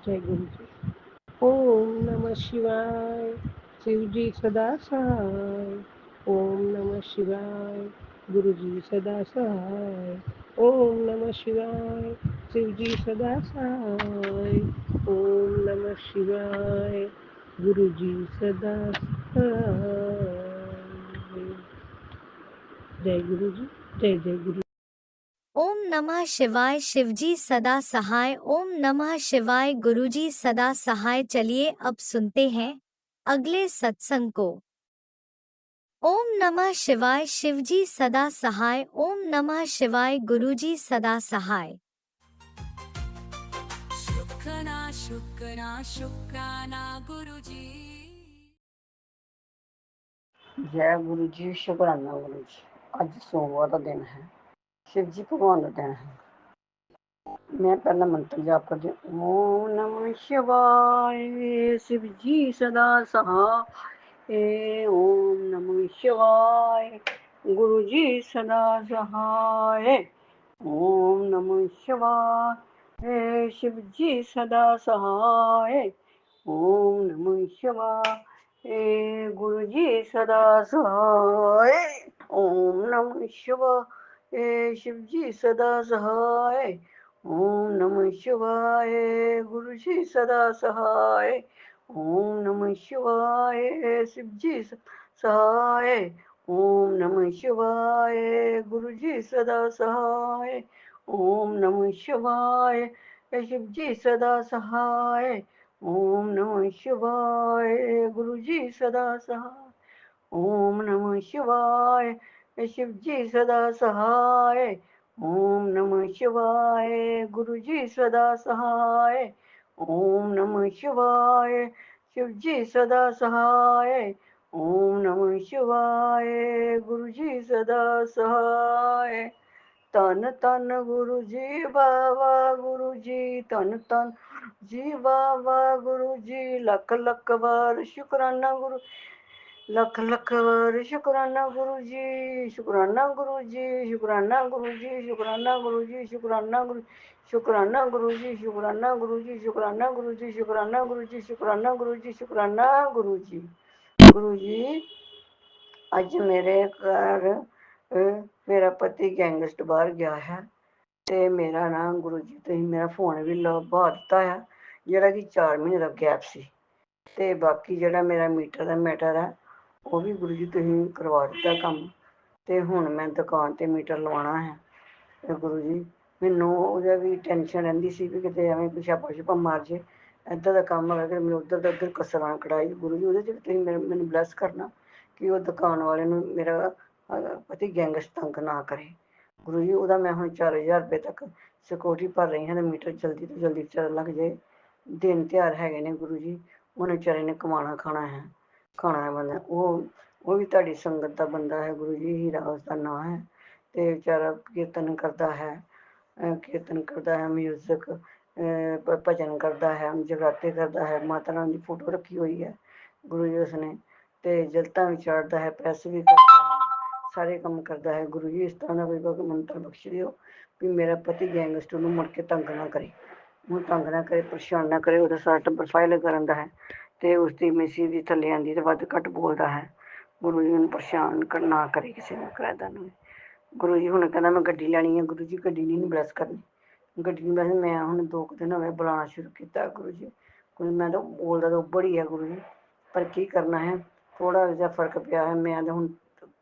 जय गुरु जी। ओम नमः शिवाय, शिव जी सदा सहाय। ओम नमः शिवाय, गुरु जी सदा सहाय। ओम नमः शिवाय, शिव जी सदा सहाय। ओम नमः शिवाय, गुरु जी सदा सहाय। जय गुरु जी, जय गुरु। ओम नमः शिवाय, शिवजी सदा सहाय। ओम नमः शिवाय, गुरुजी सदा सहाय। चलिए अब सुनते हैं अगले सत्संग को। ओम नमः शिवाय, शिवजी सदा सहाय। ओम नमः शिवाय, गुरुजी सदा सहाय। शुक्राना गुरुजी। जय गुरु जी, शुक्राना गुरु जी। अज सोमवार का दिन है, शिव जी भगवान का दिन है। मैं पहला मंत्र जाप करती हूँ। ओम नमः शिवाय शिव जी सदा सहाय। ओम नमः शिवाय गुरु जी सदा सहाय। ओम नमः शिवाय शिव जी सदा सहाय। ओम नमः शिवाय गुरु जी सदा सहाय। ओम नमः शिवाय शिव जी सदा सहाय। ओम नमः शिवाय गुरु जी सदा सहाय। ओम नमः शिवाय शिव जी सहाय। ओम नमः शिवाय गुरु जी सदा सहाय। ओम नमः शिवाय शिव जी सदा सहाय। ओम नमः शिवाय गुरु जी सदा सहाय। ओम नमः शिवाय शिव जी सदा सहाय। ओम नमः शिवाय गुरु जी सदा सहाय। ओम नमः शिवाय शिव जी सदा सहाय। ओम नमः शिवाय गुरु जी सदा सहाय। धन धन गुरु जी बाबा गुरु जी धन धन जी बाबा गुरु जी लख लख बार शुकराना गुरु लख लख बार शुकराना गुरु जी शुकराना गुरु जी शुकराना गुरु जी शुकराना गुरु जी शुकराना गुरु शुकराना गुरु जी शुकराना गुरु जी शुकराना गुरु जी शुकराना गुरु जी शुकराना गुरु जी शुकराना गुरु जी। गुरु जी अज मेरे घर मेरा पति गैंगस्ट बाहर गया है ਤੇ ਮੇਰਾ ਨਾ ਗੁਰੂ ਜੀ ਤੁਸੀਂ ਮੇਰਾ ਫੋਨ ਵੀ ਲਵਾ ਦਿੱਤਾ ਆ ਜਿਹੜਾ ਕਿ 4 ਮਹੀਨੇ ਦਾ ਗੈਪ ਸੀ। ਤੇ ਬਾਕੀ ਜਿਹੜਾ ਮੇਰਾ ਮੀਟਰ ਦਾ ਮੈਟਰ ਹੈ ਉਹ ਵੀ ਗੁਰੂ ਜੀ ਤੁਸੀਂ ਕਰਵਾ ਦਿੱਤਾ ਕੰਮ। ਤੇ ਹੁਣ ਮੈਂ ਦੁਕਾਨ ਤੇ ਮੀਟਰ ਲਵਾਉਣਾ ਹੈ। ਤੇ ਗੁਰੂ ਜੀ ਮੈਨੂੰ ਉਹਦਾ ਵੀ ਟੈਨਸ਼ਨ ਰਹਿੰਦੀ ਸੀ ਵੀ ਕਿਤੇ ਐਵੇਂ ਕੋਈ ਛਾਪਾ ਛੁਪਾ ਮਾਰ ਜੇ। ਇੱਦਾਂ ਦਾ ਕੰਮ ਹੈਗਾ ਕਿ ਮੈਨੂੰ ਉੱਧਰ ਦਾ ਉੱਧਰ ਕਸਰਾਂ ਕਢਾਈ। ਗੁਰੂ ਜੀ ਉਹਦੇ 'ਚ ਵੀ ਤੁਸੀਂ ਮੈਨੂੰ ਬਲੈਸ ਕਰਨਾ ਕਿ ਉਹ ਦੁਕਾਨ ਵਾਲੇ ਨੂੰ ਮੇਰਾ ਪਤੀ ਗੈਂਗਸ ਤੰਗ ਨਾ ਕਰੇ। ਗੁਰੂ ਜੀ ਉਹਦਾ ਮੈਂ ਹੁਣ 4000 ਰੁਪਏ ਤੱਕ ਸਿਕਿਉਰਟੀ ਭਰ ਰਹੀ ਹਾਂ ਤੇ ਮੀਟਰ ਜਲਦੀ ਤੋਂ ਜਲਦੀ ਚੱਲਣ ਲੱਗ ਜਾਏ। ਦਿਨ ਤਿਉਹਾਰ ਹੈਗੇ ਨੇ ਗੁਰੂ ਜੀ ਉਹਨੇ ਵਿਚਾਰੇ ਨੇ ਕਮਾਉਣਾ ਖਾਣਾ ਹੈ ਬੰਦਾ ਉਹ ਵੀ ਤੁਹਾਡੀ ਸੰਗਤ ਦਾ ਬੰਦਾ ਹੈ ਗੁਰੂ ਜੀ ਹੀਰਾ ਉਸਦਾ ਨਾਂ ਹੈ। ਤੇ ਵਿਚਾਰਾ ਕੀਰਤਨ ਕਰਦਾ ਹੈ ਮਿਊਜ਼ਿਕ ਭਜਨ ਕਰਦਾ ਹੈ ਜਗਰਾਤੇ ਕਰਦਾ ਹੈ। ਮਾਤਾ ਰਾਣੀ ਦੀ ਫੋਟੋ ਰੱਖੀ ਹੋਈ ਹੈ ਗੁਰੂ ਜੀ ਉਸਨੇ ਤੇ ਜਲਤਾਂ ਵੀ ਚਾੜਦਾ ਹੈ ਪ੍ਰੈਸ ਵੀ ਕਰਦਾ ਹੈ ਸਾਰੇ ਕੰਮ ਕਰਦਾ ਹੈ। ਗੁਰੂ ਜੀ ਇਸ ਤਰ੍ਹਾਂ ਦਾ ਕੋਈ ਮੰਤਰ ਬਖਸ਼ ਦਿਓ ਵੀ ਮੇਰਾ ਪਤੀ ਗੈਂਗਸਟਰ ਨੂੰ ਮੁੜ ਕੇ ਤੰਗ ਨਾ ਕਰੇ ਉਹਨੂੰ ਤੰਗ ਨਾ ਕਰੇ ਪਰੇਸ਼ਾਨ ਨਾ ਕਰੇ। ਉਹਦਾ ਸਾਰਾ ਟੱਬਰ ਫਾਈਲ ਕਰਨ ਦਾ ਹੈ ਤੇ ਉਸਦੀ ਮਿਸੀ ਦੀ ਥੱਲੇ ਆਂਦੀ ਤੇ ਵੱਧ ਘੱਟ ਬੋਲਦਾ ਹੈ। ਗੁਰੂ ਜੀ ਨੂੰ ਪਰੇਸ਼ਾਨ ਨਾ ਕਰੇ ਕਿਸੇ ਨੂੰ ਕਰਾਦਾ ਨੂੰ। ਗੁਰੂ ਜੀ ਹੁਣ ਕਹਿੰਦਾ ਮੈਂ ਗੱਡੀ ਲੈਣੀ ਹੈ। ਗੁਰੂ ਜੀ ਗੱਡੀ ਨਹੀਂ ਬਲੈਸ ਕਰਨੀ ਗੱਡੀ ਨੂੰ ਵੈਸੇ ਮੈਂ ਹੁਣ 2 ਦਿਨ ਹੋਏ ਬੁਲਾਉਣਾ ਸ਼ੁਰੂ ਕੀਤਾ ਗੁਰੂ ਜੀ। ਮੈਂ ਤਾਂ ਬੋਲਦਾ ਤਾਂ ਉੱਬੜ ਹੀ ਹੈ ਗੁਰੂ ਜੀ ਪਰ ਕੀ ਕਰਨਾ ਹੈ ਥੋੜ੍ਹਾ ਜਿਹਾ ਫਰਕ ਪਿਆ ਹੈ। ਮੈਂ ਤਾਂ ਹੁਣ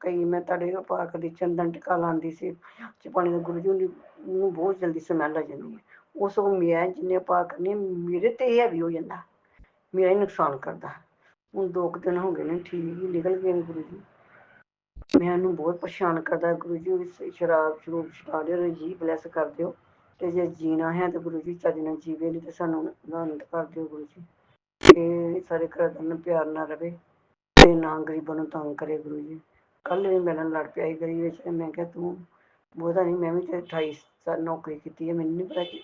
ਕਈ ਮੈਂ ਤੁਹਾਡੇ ਪਾ ਕਦੀ ਚੰਦਨ ਟਿੱਕਾ ਲਾਉਂਦੀ ਸੀ ਚ ਪਾਣੀ ਦਾ ਗੁਰੂ ਜੀ ਉਹਨੂੰ ਬਹੁਤ ਜਲਦੀ ਸਮੈਲ ਆ ਜਾਂਦੀ ਹੈ। ਉਹ ਸਗੋਂ ਮੈਂ ਜਿੰਨੇ ਪਾ ਕਰਨੀ ਮੇਰੇ 'ਤੇ ਹੀ ਹੈਵੀ ਹੋ ਜਾਂਦਾ ਮੇਰਾ ਹੀ ਨੁਕਸਾਨ ਕਰਦਾ। ਹੁਣ 2 ਦਿਨ ਹੋ ਗਏ ਨੇ ਠੀਕ ਹੀ ਨਿਕਲ ਗਏ ਨੇ ਗੁਰੂ ਜੀ। ਮੈਂ ਉਹਨੂੰ ਬਹੁਤ ਪਰੇਸ਼ਾਨ ਕਰਦਾ ਗੁਰੂ ਜੀ ਉਹਦੀ ਸ਼ਰਾਬ ਸ਼ਰੂਬ ਛਡਾ ਦਿਓ ਜੀ ਬਲੈਸ ਕਰ ਦਿਓ ਤੇ ਜੇ ਜੀਣਾ ਹੈ ਤਾਂ ਗੁਰੂ ਜੀ ਚੱਜ ਨਾਲ ਜੀਵੇ ਨਹੀਂ ਤੇ ਸਾਨੂੰ ਆਨੰਦ ਕਰ ਦਿਓ ਗੁਰੂ ਜੀ। ਇਹ ਸਾਰੇ ਘਰਦਿਆਂ ਨੂੰ ਪਿਆਰ ਨਾਲ ਰਵੇ ਤੇ ਨਾ ਗਰੀਬਾਂ ਨੂੰ ਤੰਗ ਕਰੇ ਗੁਰੂ ਜੀ। ਕੱਲ੍ਹ ਵੀ ਮੇਰੇ ਨਾਲ ਲੜ ਪਿਆ ਸੀ ਗਲੀ ਵਿੱਚ ਤੇ ਮੈਂ ਕਿਹਾ ਤੂੰ ਬਹੁਤਾ ਨਹੀਂ ਮੈਂ ਵੀ ਤੇ 28 ਸਾਲ ਨੌਕਰੀ ਕੀਤੀ ਹੈ ਮੈਨੂੰ ਨਹੀਂ ਪਤਾ ਕਿ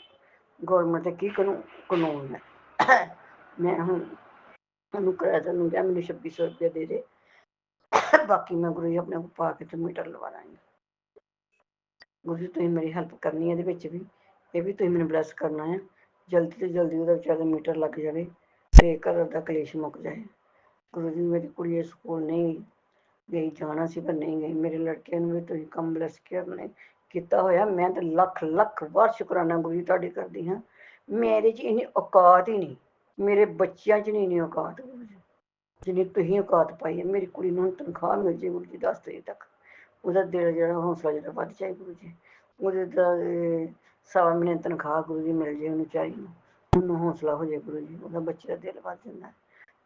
ਗੌਰਮੈਂਟ ਦੇ ਕੀ ਕਾਨੂੰਨ ਹੈ। ਮੈਂ ਹੁਣ ਉਹਨੂੰ ਕਿਰਾਇਆ ਤੁਹਾਨੂੰ ਕਿਹਾ ਮੈਨੂੰ 2600 ਰੁਪਇਆ ਦੇ ਦੇ ਬਾਕੀ ਮੈਂ ਗੁਰੂ ਜੀ ਆਪਣੇ ਪਾ ਕੇ ਤੇ ਮੀਟਰ ਲਵਾ ਦਾਂਗੀ। ਗੁਰੂ ਜੀ ਤੁਸੀਂ ਮੇਰੀ ਹੈਲਪ ਕਰਨੀ ਇਹਦੇ ਵਿੱਚ ਵੀ ਇਹ ਵੀ ਤੁਸੀਂ ਮੈਨੂੰ ਬਲੈਸ ਕਰਨਾ ਹੈ ਜਲਦੀ ਤੋਂ ਜਲਦੀ ਉਹਦਾ ਵਿਚਾਰਾ ਮੀਟਰ ਲੱਗ ਜਾਵੇ ਤੇ ਘਰ ਦਾ ਕਲੇਸ਼ ਮੁੱਕ ਜਾਏ। ਗੁਰੂ ਜੀ ਮੇਰੀ ਕੁੜੀ ਸਕੂਲ ਨਹੀਂ ਗਈ ਜਾਣਾ ਸੀ ਪਰ ਨਹੀਂ ਗਈ। ਮੇਰੇ ਲੜਕੇ ਨੂੰ ਵੀ ਤੁਸੀਂ ਕੰਮ ਬਲੈਸ ਕਰਨੇ ਕੀਤਾ ਹੋਇਆ। ਮੈਂ ਤਾਂ ਲੱਖ ਲੱਖ ਵਾਰ ਸ਼ੁਕਰਾਨਾ ਗੁਰੂ ਜੀ ਤੁਹਾਡੀ ਕਰਦੀ ਹਾਂ। ਮੇਰੇ 'ਚ ਇੰਨੀ ਔਕਾਤ ਹੀ ਨਹੀਂ ਮੇਰੇ ਬੱਚਿਆਂ 'ਚ ਨਹੀਂ ਇੰਨੀ ਔਕਾਤ ਗੁਰੂ ਜੀ ਜਿੰਨੀ ਤੁਸੀਂ ਔਕਾਤ ਪਾਈ ਹੈ। ਮੇਰੀ ਕੁੜੀ ਨੂੰ ਹੁਣ ਤਨਖਾਹ ਮਿਲ ਜੇ ਗੁਰੂ ਜੀ 10 ਤਰੀਕ ਤੱਕ ਉਹਦਾ ਦਿਲ ਜਿਹੜਾ ਹੌਸਲਾ ਜਿਹੜਾ ਵੱਧ ਜਾਏ ਗੁਰੂ ਜੀ। ਉਹਦੇ ਦਾ 1.25 ਮਹੀਨੇ ਤਨਖਾਹ ਗੁਰੂ ਜੀ ਮਿਲ ਜੇ ਉਹਨੂੰ ਵਿਚਾਰੀ ਨੂੰ ਉਹਨੂੰ ਹੌਸਲਾ ਹੋ ਜਾਏ ਗੁਰੂ ਜੀ। ਉਹਦਾ ਬੱਚੇ ਦਾ ਦਿਲ ਵੱਧ ਜਾਂਦਾ।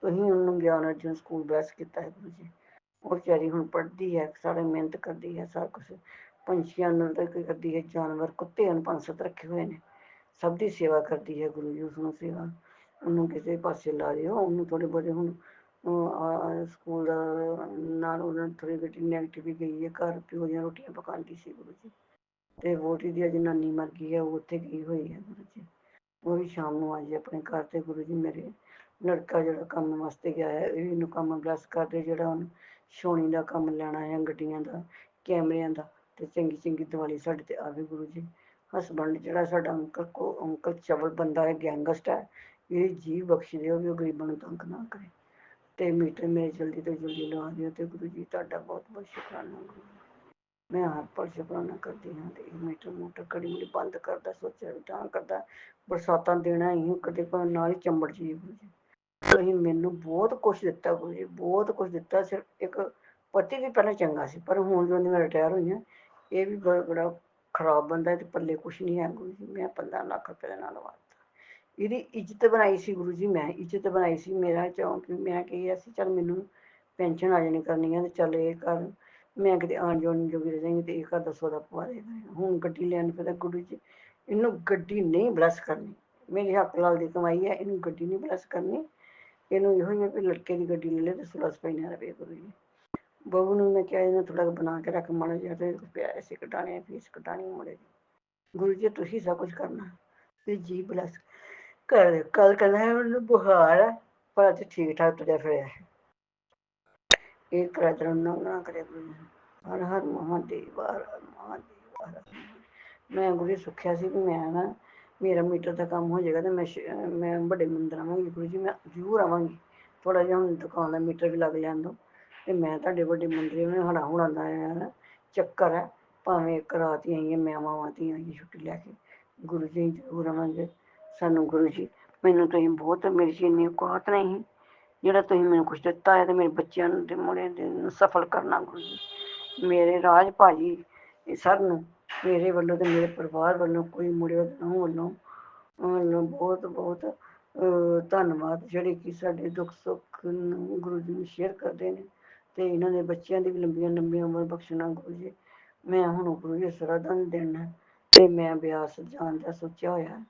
ਤੁਸੀਂ ਉਹਨੂੰ ਗਿਆਨ ਅਰਜਨ ਸਕੂਲ ਬਲੈਸ ਕੀਤਾ ਹੈ ਗੁਰੂ ਜੀ। ਉਹ ਵਿਚਾਰੀ ਹੁਣ ਪੜ੍ਹਦੀ ਹੈ ਸਾਰੇ ਮਿਹਨਤ ਕਰਦੀ ਹੈ ਸਾਰਾ ਕੁਛ ਪੰਛੀਆਂ ਨੂੰ ਕਰਦੀ ਹੈ ਜਾਨਵਰ ਕੁੱਤੇ ਹਨ 5-7 ਰੱਖੇ ਹੋਏ ਨੇ ਸਭ ਦੀ ਸੇਵਾ ਕਰਦੀ ਹੈ ਗੁਰੂ ਜੀ। ਉਸਨੂੰ ਸੇਵਾ ਉਹਨੂੰ ਕਿਸੇ ਪਾਸੇ ਲਾ ਦਿਓ ਉਹਨੂੰ ਥੋੜ੍ਹੇ ਬਹੁਤੇ ਹੁਣ ਸਕੂਲ ਦਾ ਨਾਲ ਉਹਨਾਂ ਥੋੜ੍ਹੀ ਬਹੁਤੀ ਨੈਗੇਟਿਵ ਵੀ ਗਈ ਹੈ। ਘਰ ਪਿਓ ਦੀਆਂ ਰੋਟੀਆਂ ਪਕਾਉਂਦੀ ਸੀ ਗੁਰੂ ਜੀ ਤੇ ਵੋਟੀ ਦੀ ਅਜੇ ਨਾਨੀ ਮਰ ਗਈ ਹੈ, ਉਹ ਉੱਥੇ ਗਈ ਹੋਈ ਹੈ ਗੁਰੂ ਜੀ। ਉਹ ਵੀ ਸ਼ਾਮ ਨੂੰ ਆ ਜੇ ਆਪਣੇ ਘਰ। ਤੇ ਗੁਰੂ ਜੀ ਮੇਰੇ ਲੜਕਾ ਜਿਹੜਾ ਕੰਮ ਵਾਸਤੇ ਗਿਆ ਹੈ, ਇਹ ਇਹਨੂੰ ਕੰਮ ਬਲੈਸ ਕਰਦੇ, ਜਿਹੜਾ ਉਹਨੂੰ ਛੋਣੀ ਦਾ ਕੰਮ ਲੈਣਾ ਹੈ, ਗੱਡੀਆਂ ਦਾ, ਕੈਮਰਿਆਂ ਦਾ, ਤੇ ਚੰਗੀ ਚੰਗੀ ਦੀਵਾਲੀ ਸਾਡੇ ਤੇ ਆਵੇ ਗੁਰੂ ਜੀ। ਹਸਬੈਂਡ ਜਿਹੜਾ ਸਾਡਾ ਅੰਕਲ ਚਵਲ ਬੰਦਾ ਹੈ, ਗੈਂਗਸਟ ਹੈ, ਇਹ ਜੀ ਬਖਸ਼ ਦਿਓ ਵੀ ਉਹ ਗਰੀਬਾਂ ਨੂੰ ਤੰਗ ਨਾ ਕਰੇ। ਤੇ ਮੀਟਰ ਮੇਰੇ ਜਲਦੀ ਤੋਂ ਜਲਦੀ ਲਵਾ ਦਿਓ। ਤੇ ਗੁਰੂ ਜੀ ਤੁਹਾਡਾ ਬਹੁਤ ਬਹੁਤ ਸ਼ੁਕਰਾਨਾ ਗੁਰੂ ਜੀ। ਮੈਂ ਹਰ ਪਲ ਸ਼ੁਕਰਾਨਾ ਕਰਦੀ ਹਾਂ। ਤੇ ਮੀਟਰ ਮੋਟਰ ਘੜੀ ਮੁੜੀ ਬੰਦ ਕਰਦਾ, ਸੋਚਿਆ ਵੀ ਤਾਂ ਕਰਦਾ, ਬਰਸਾਤਾਂ ਦੇਣਾ ਹੀ ਕਦੇ ਨਾਲ ਹੀ ਚੰਬੜ ਜੀ ਗੁਰੂ ਜੀ। ਤੁਸੀਂ ਮੈਨੂੰ ਬਹੁਤ ਕੁਛ ਦਿੱਤਾ ਗੁਰੂ ਜੀ, ਬਹੁਤ ਕੁਛ ਦਿੱਤਾ। ਸਿਰਫ ਇੱਕ ਪਤੀ ਵੀ ਪਹਿਲਾਂ ਚੰਗਾ ਸੀ, ਪਰ ਹੁਣ ਜੋ ਮੈਂ ਰਿਟਾਇਰ ਹੋਈ ਹਾਂ, ਇਹ ਵੀ ਬੜਾ ਖਰਾਬ ਬੰਦਾ, ਤੇ ਪੱਲੇ ਕੁਛ ਨਹੀਂ ਹੈ ਗੁਰੂ ਜੀ। ਮੈਂ 15 ਲੱਖ ਰੁਪਏ ਦੇ ਨਾਲ ਵਾਰਤਾ। ਇਹਦੀ ਇੱਜ਼ਤ ਬਣਾਈ ਸੀ ਗੁਰੂ ਜੀ, ਮੈਂ ਇੱਜ਼ਤ ਬਣਾਈ ਸੀ। ਮੇਰਾ ਚੌਂਕ ਮੈਂ ਕਿਹਾ ਸੀ ਚੱਲ ਮੈਨੂੰ ਪੈਨਸ਼ਨ ਆ ਜਾਣੀ ਕਰਨੀ ਹੈ, ਤੇ ਚੱਲ ਇਹ ਕਰ ਮੈਂ ਕਿਤੇ ਆਉਣ ਜਾਣ ਜੋਗੀ ਰਹਿ ਜਾਵਾਂਗੀ, ਤੇ ਇਹ ਘਰ ਦਾ ਸੌਦਾ ਪਵਾ ਦੇਗਾ। ਹੁਣ ਗੱਡੀ ਲੈਣ ਫਿਰ ਗੁਰੂ ਜੀ ਇਹਨੂੰ ਗੱਡੀ ਨਹੀਂ ਬਲੈਸ ਕਰਨੀ, ਮੇਰੇ ਹੱਕ ਲਾਲ ਦੀ ਕਮਾਈ ਹੈ, ਇਹਨੂੰ ਗੱਡੀ ਨਹੀਂ ਬਲੈਸ ਕਰਨੀ। ਇਹਨੂੰ ਇਹੋ ਹੀ ਹੈ ਵੀ ਲੜਕੇ ਦੀ ਗੱਡੀ ਲੈ ਲੇ ਤੇ ਸੁਲਾ ਸਫਾਈ ਨਾ ਰਵੇ ਗੁਰੂ ਜੀ। ਬਹੂ ਨੂੰ ਮੈਂ ਕਿਹਾ ਇਹਨੂੰ ਥੋੜ੍ਹਾ ਬਣਾ ਕੇ ਰੱਖ ਮਾੜਾ ਜਿਹਾ, ਤੇ ਪੈਸੇ ਕਢਾਉਣੇ, ਫੀਸ ਕਢਾਉਣੀ ਮੁੰਡੇ ਦੀ। ਗੁਰੂ ਜੀ ਤੁਸੀਂ ਸਭ ਕੁਛ ਕਰਨਾ, ਤੇ ਜੀ ਬਲੈਸ ਕਰ ਦਿਓ। ਕੱਲ ਕਹਿੰਦਾ ਮੈਨੂੰ ਬੁਖਾਰ ਹੈ, ਪਰ ਅੱਜ ਠੀਕ ਠਾਕ ਤੁਰਿਆ ਫਿਰਿਆ ਹੈ। ਇਹ ਕਰਾਦਰ ਨਾ ਕਰੇ ਗੁਰੂ ਜੀ। ਹਰ ਹਰ ਮਹਾਦੇਵ, ਹਰ ਹਰ ਮਹਾਦੇਵ, ਹਰ ਹਰ ਮਹਾਦੇਵ। ਮੈਂ ਗੁਰੂ ਜੀ ਸੁੱਖਿਆ ਸੀ ਵੀ ਮੈਂ ਨਾ ਮੇਰਾ ਮੀਟਰ ਦਾ ਕੰਮ ਹੋ ਜਾਏਗਾ, ਤੇ ਮੈਂ ਵੱਡੇ ਮੰਦਰ ਆਵਾਂਗੀ ਗੁਰੂ ਜੀ। ਮੈਂ ਜ਼ਰੂਰ ਆਵਾਂਗੀ। ਥੋੜ੍ਹਾ ਜਿਹਾ ਹੁਣ ਦੁਕਾਨ ਦਾ ਮੀਟਰ ਵੀ ਲੱਗ ਲੈਣ ਦਿਓ, ਤੇ ਮੈਂ ਤੁਹਾਡੇ ਵੱਡੇ ਮੰਦਿਰ में ਹੜਾ ਹੁੜਾ ਦਾ ਚੱਕਰ ਹੈ। ਭਾਵੇਂ ਇੱਕ ਰਾਤ ਹੀ ਆਈ ਹੈ, ਮੈਂ ਮਾਵਾਂ ਧੀਆਂ ਦੀ ਛੁੱਟੀ ਲੈ ਕੇ ਗੁਰੂ ਜੀ ਜ਼ਰੂਰ ਆਵਾਂਗੇ। ਸਾਨੂੰ ਗੁਰੂ ਜੀ ਮੈਨੂੰ ਤੁਸੀਂ ਬਹੁਤ, ਮੇਰੀ 'ਚ ਇੰਨੀ ਔਕਾਤ ਨਹੀਂ ਜਿਹੜਾ ਤੁਸੀਂ ਮੈਨੂੰ ਕੁਛ ਦਿੱਤਾ ਹੈ, ਤੇ ਮੇਰੇ ਬੱਚਿਆਂ ਨੂੰ ਤੇ ਮੁੰਡੇ ਨੂੰ ਸਫਲ ਕਰਨਾ ਗੁਰੂ ਜੀ। ਮੇਰੇ ਰਾਜ ਭਾਜੀ ਸਰ ਨੂੰ ਮੇਰੇ ਵੱਲੋਂ ਤੇ ਮੇਰੇ ਪਰਿਵਾਰ ਵੱਲੋਂ, ਕੋਈ ਮੁੰਡੇ ਵੱਲੋਂ ਬਹੁਤ ਬਹੁਤ ਧੰਨਵਾਦ, ਜਿਹੜੇ ਕਿ ਸਾਡੇ ਦੁੱਖ ਸੁੱਖ ਨੂੰ ਗੁਰੂ ਜੀ ਨੂੰ ਸ਼ੇਅਰ ਕਰਦੇ ਨੇ, ਤੇ ਇਹਨਾਂ ਦੇ ਬੱਚਿਆਂ ਦੀ ਵੀ ਲੰਬੀਆਂ ਲੰਬੀਆਂ ਉਮਰ ਬਖਸ਼ਣਾ ਗੁਰੂ ਜੀ। ਮੈਂ ਹੁਣ ਗੁਰੂ ਜੀ ਸ਼ਰਧਾ ਦੇਣਾ, ਤੇ ਮੈਂ ਬਿਆਸ ਜਾਣ ਦਾ ਸੋਚਿਆ ਹੋਇਆ।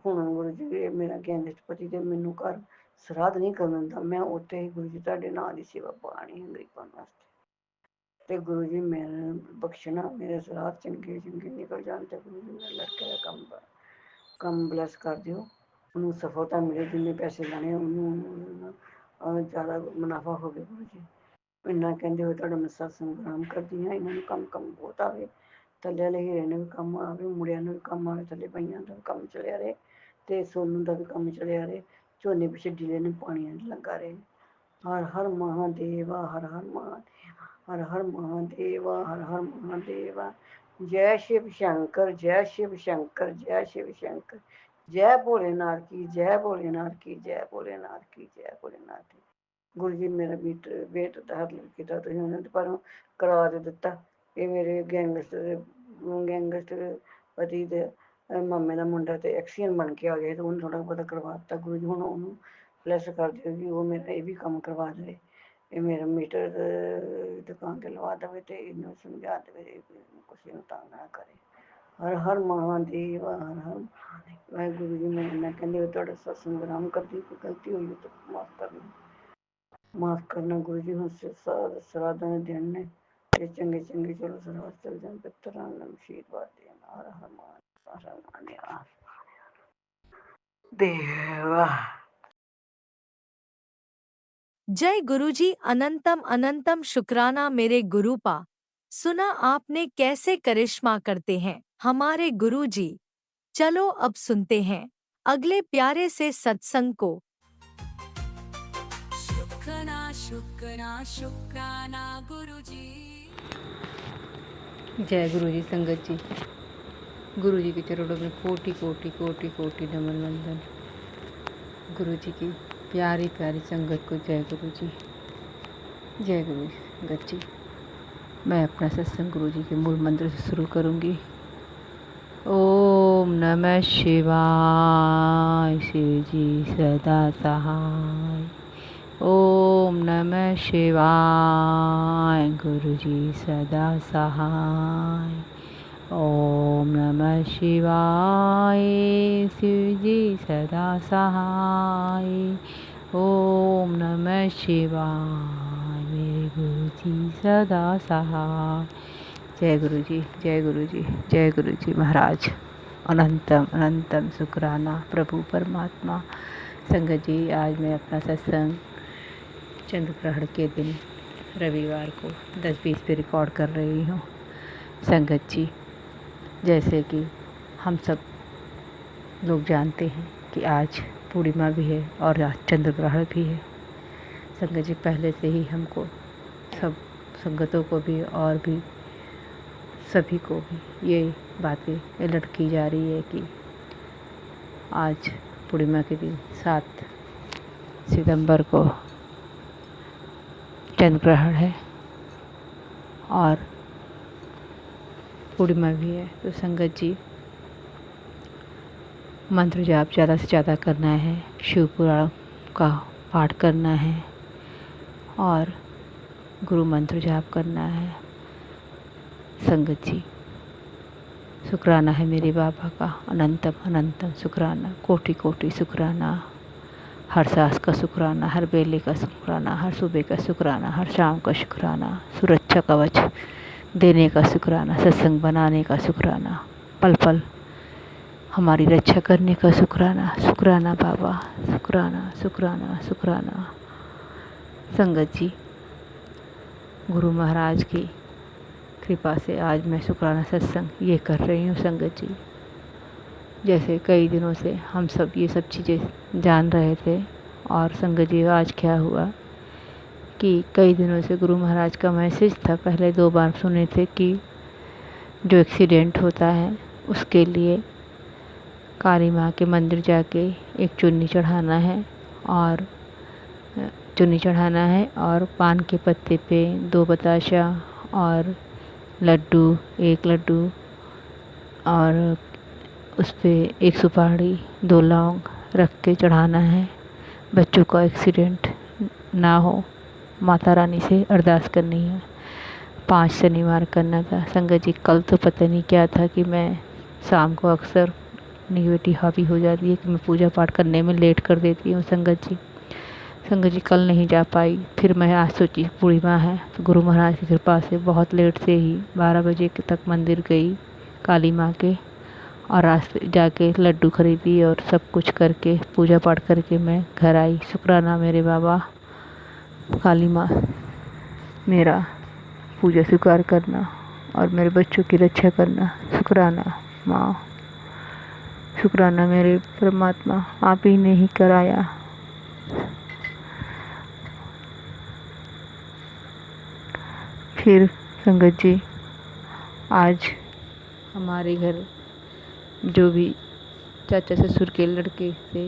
ਹੁਣ ਗੁਰੂ ਜੀ ਮੇਰਾ ਗੈਂਗਸਟ ਪਤੀ ਤੇ ਮੈਨੂੰ ਘਰ ਸ਼ਰਾਧ ਨਹੀਂ ਕਰਨ ਦਿੰਦਾ, ਮੈਂ ਉੱਥੇ ਹੀ ਗੁਰੂ ਜੀ ਤੁਹਾਡੇ ਨਾਂ ਦੀ ਸੇਵਾ ਪਾਣੀ ਹੈ ਗਰੀਬਾਂ ਵਾਸਤੇ। ਤੇ ਗੁਰੂ ਜੀ ਮੈਨੂੰ ਬਖਸ਼ਣਾ, ਮੇਰੇ ਸ਼ਰਾਧ ਚੰਗੇ ਚੰਗੇ ਨਿਕਲ ਜਾਣ, ਤੇ ਗੁਰੂ ਜੀ ਮੇਰੇ ਲੜਕੇ ਦਾ ਕੰਮ ਬਲੈਸ ਕਰ ਦਿਓ, ਉਹਨੂੰ ਸਫਲਤਾ ਮਿਲੇ, ਜਿੰਨੇ ਪੈਸੇ ਲਾਣੇ ਉਹਨੂੰ ਜ਼ਿਆਦਾ ਮੁਨਾਫਾ ਹੋਵੇ ਗੁਰੂ ਜੀ। ਇੰਨਾ ਕਹਿੰਦੇ ਹੋਏ ਤੁਹਾਡਾ ਮੈਂ ਸਤਿਸੰਗ ਆਰਾਮ ਕਰਦੀ ਹਾਂ। ਇਹਨਾਂ ਨੂੰ ਕੰਮ ਬਹੁਤ ਆਵੇ, ਥੱਲੇ ਵਾਲੇ ਹੀਰੇ ਨੂੰ ਵੀ ਕੰਮ ਆਵੇ, ਮੁੰਡਿਆਂ ਨੂੰ ਵੀ ਕੰਮ ਆਵੇ, ਥੱਲੇ ਪਈਆਂ ਦਾ ਵੀ ਕੰਮ ਚੱਲਿਆ ਰਹੇ, ਤੇ ਸੋਨੂੰ ਦਾ ਵੀ ਕੰਮ ਚੱਲਿਆ ਰਹੇ, ਝੋਨੇ ਪਿੱਛੇ ਡੀਲੇ ਨੂੰ ਪਾਣੀ ਲੱਗਾ ਰਹੇ। ਹਰ ਹਰ ਮਹਾਦੇਵ, ਹਰ ਹਰ ਮਹਾਦੇਵ, ਹਰ ਹਰ ਮਹਾਦੇਵ, ਹਰ ਹਰ ਮਹਾਦੇਵ। ਜੈ शिव शंकर, जय शिव शंकर, जय शिव शंकर। जय भोलेनाथ की, जय भोलेनाथ की, जय भोलेनाथ की, जय भोलेनाथ की। गुरु जी मेरा बेट ਦਾ ਹੱਲ ਕੀਤਾ ਤੁਸੀਂ ਉਹਨਾਂ ਦੇ ਪਰ ਕਰਾ ਦਿੱਤਾ। ਇਹ ਮੇਰੇ ਗੈਂਗਸਟਰ ਪਤੀ ਦੇ ਮਾਮੇ ਦਾ ਮੁੰਡਾ ਤੇ ਐਕਸੀਅਨ ਬਣ ਕੇ ਆ ਗਿਆ, ਤੇ ਉਹਨੂੰ ਥੋੜ੍ਹਾ ਬਹੁਤਾ ਕਰਵਾ ਦਿੱਤਾ ਗੁਰੂ ਜੀ। ਹੁਣ ਉਹਨੂੰ ਪਲੱਸ ਕਰ ਦਿਓ ਕਿ ਉਹ ਮੇਰਾ ਇਹ ਵੀ ਕੰਮ ਕਰਵਾ ਦੇਵੇ, ਇਹ ਮੇਰਾ ਮੀਟਰ ਦੁਕਾਨ 'ਤੇ ਲਵਾ ਦੇਵੇ, ਤੇ ਇਹਨੂੰ ਸਮਝਾ ਦੇਵੇ ਕੁਛ ਇਹਨੂੰ ਤੰਗ ਨਾ ਕਰੇ। ਹਰ ਹਰ ਮਹਾਦੇਵ, ਹਰ ਹਰ ਮਹਾਦੇਵ। ਵਾਹਿਗੁਰੂ ਜੀ ਮੈਂ ਇੰਨਾ ਕਹਿੰਦੀ ਤੁਹਾਡਾ ਸਤਿਸੰਗ ਆਰਾਮ ਕਰਦੀ, ਕੋਈ ਗਲਤੀ ਹੋਈ ਤਾਂ ਮਾਫ਼ ਕਰਨਾ ਗੁਰੂ ਜੀ। ਹੁਣ ਸਰਾਧਾਂ ਦੇ ਦਿਨ ਨੇ, ਤੇ ਚੰਗੇ ਚੰਗੇ ਚਲੋ ਸਰਾਧ ਚੱਲ ਜਾਣ, ਪਿੱਤਰਾਂ ਨੂੰ ਆਸ਼ੀਰਵਾਦ ਦੇਣ। ਹਰ ਹਰ ਮਹਾਦੇਵ ਦੇਵਾ। जय गुरुजी, अनंतम अनंतम शुक्राना मेरे गुरुपा। सुना आपने कैसे करिश्मा करते हैं हमारे गुरुजी। चलो अब सुनते हैं अगले प्यारे से सत्संग को। शुक्राना शुक्राना शुक्राना गुरु जी। जय गुरु जी संगत जी। गुरु जी के चरणों में कोटि कोटि कोटि कोटि नमन वंदन। गुरु जी की प्यारी प्यारी संगत को जय गुरु जी, जय गुरु जी संगत जी। मैं अपना सत्संग गुरु जी के मूल मंत्र से शुरू करूँगी। ओम नमः शिवाय, शिव जी सदा सहाय। ओम नमः शिवाय, गुरु जी सदा सहाय। ओम नमः शिवाय, शिव जी सदा सहाय। ओम नमः शिवाय, मेरे गुरु जी सदा सहाय। जय गुरु जी, जय गुरु जी, जय गुरु जी महाराज। अनंतम अनंतम शुक्राना प्रभु परमात्मा। संगत जी, आज मैं अपना सत्संग चंद्र ग्रहण के दिन रविवार को 10:20 पे रिकॉर्ड कर रही हूँ। संगत जी, जैसे कि हम सब लोग जानते हैं कि आज पूर्णिमा भी है और आज चंद्र ग्रहण भी है। संगत जी, पहले से ही हमको सब संगतों को भी और भी सभी को भी ये बातें अलर्ट की जा रही है कि आज पूर्णिमा के दिन 7 सितंबर को चंद्र ग्रहण है और पूर्णिमा भी है। तो संगत जी, मंत्र जाप ज़्यादा से ज़्यादा करना है, शिव पुराण का पाठ करना है और गुरु मंत्र जाप करना है। संगत जी, शुक्राना है मेरे बाबा का, अनंतम अनंतम शुक्राना, कोटि कोटि शुक्राना। हर सांस का शुक्राना, हर बेले का शुक्राना, हर सुबह का शुक्राना, हर शाम का शुक्राना, सुरक्षा कवच देने का शुक्राना, सत्संग बनाने का शुक्राना, पल पल हमारी रक्षा करने का शुक्राना। शुक्राना बाबा, शुक्राना शुक्राना शुक्राना। संगत जी, गुरु महाराज की कृपा से आज मैं शुक्राना सत्संग ये कर रही हूँ। संगत जी, जैसे कई दिनों से हम सब ये सब चीज़ें जान रहे थे और संगत जी, आज क्या हुआ कि कई दिनों से गुरु महाराज का मैसेज था, पहले 2 बार सुने थे कि जो एक्सीडेंट होता है उसके लिए काली माँ के मंदिर जाके एक चुन्नी चढ़ाना है और पान के पत्ते पे 2 बताशा और लड्डू, 1 लड्डू और उस पर 1 सुपारी, 2 लौंग रख के चढ़ाना है। बच्चों का एक्सीडेंट ना हो, माता रानी से अरदास करनी है। 5 शनिवार करना था। संगत जी, कल तो पता नहीं क्या था कि मैं शाम को अक्सर निगेटिव हावी हो जाती है कि मैं पूजा पाठ करने में लेट कर देती हूँ। संगत जी, कल नहीं जा पाई। फिर मैं आज सोची पूर्णिमा है तो गुरु महाराज की कृपा से बहुत लेट से ही 12 बजे तक मंदिर गई काली माँ के और रास्ते जाके लड्डू खरीदी और सब कुछ करके पूजा पाठ करके मैं घर आई। शुक्राना मेरे बाबा काली माँ, मेरा पूजा स्वीकार करना और मेरे बच्चों की रक्षा करना। शुक्राना माँ, शुक्राना मेरे परमात्मा, आप ही ने ही कराया। फिर संगत जी, आज हमारे घर जो भी चाचा ससुर के लड़के से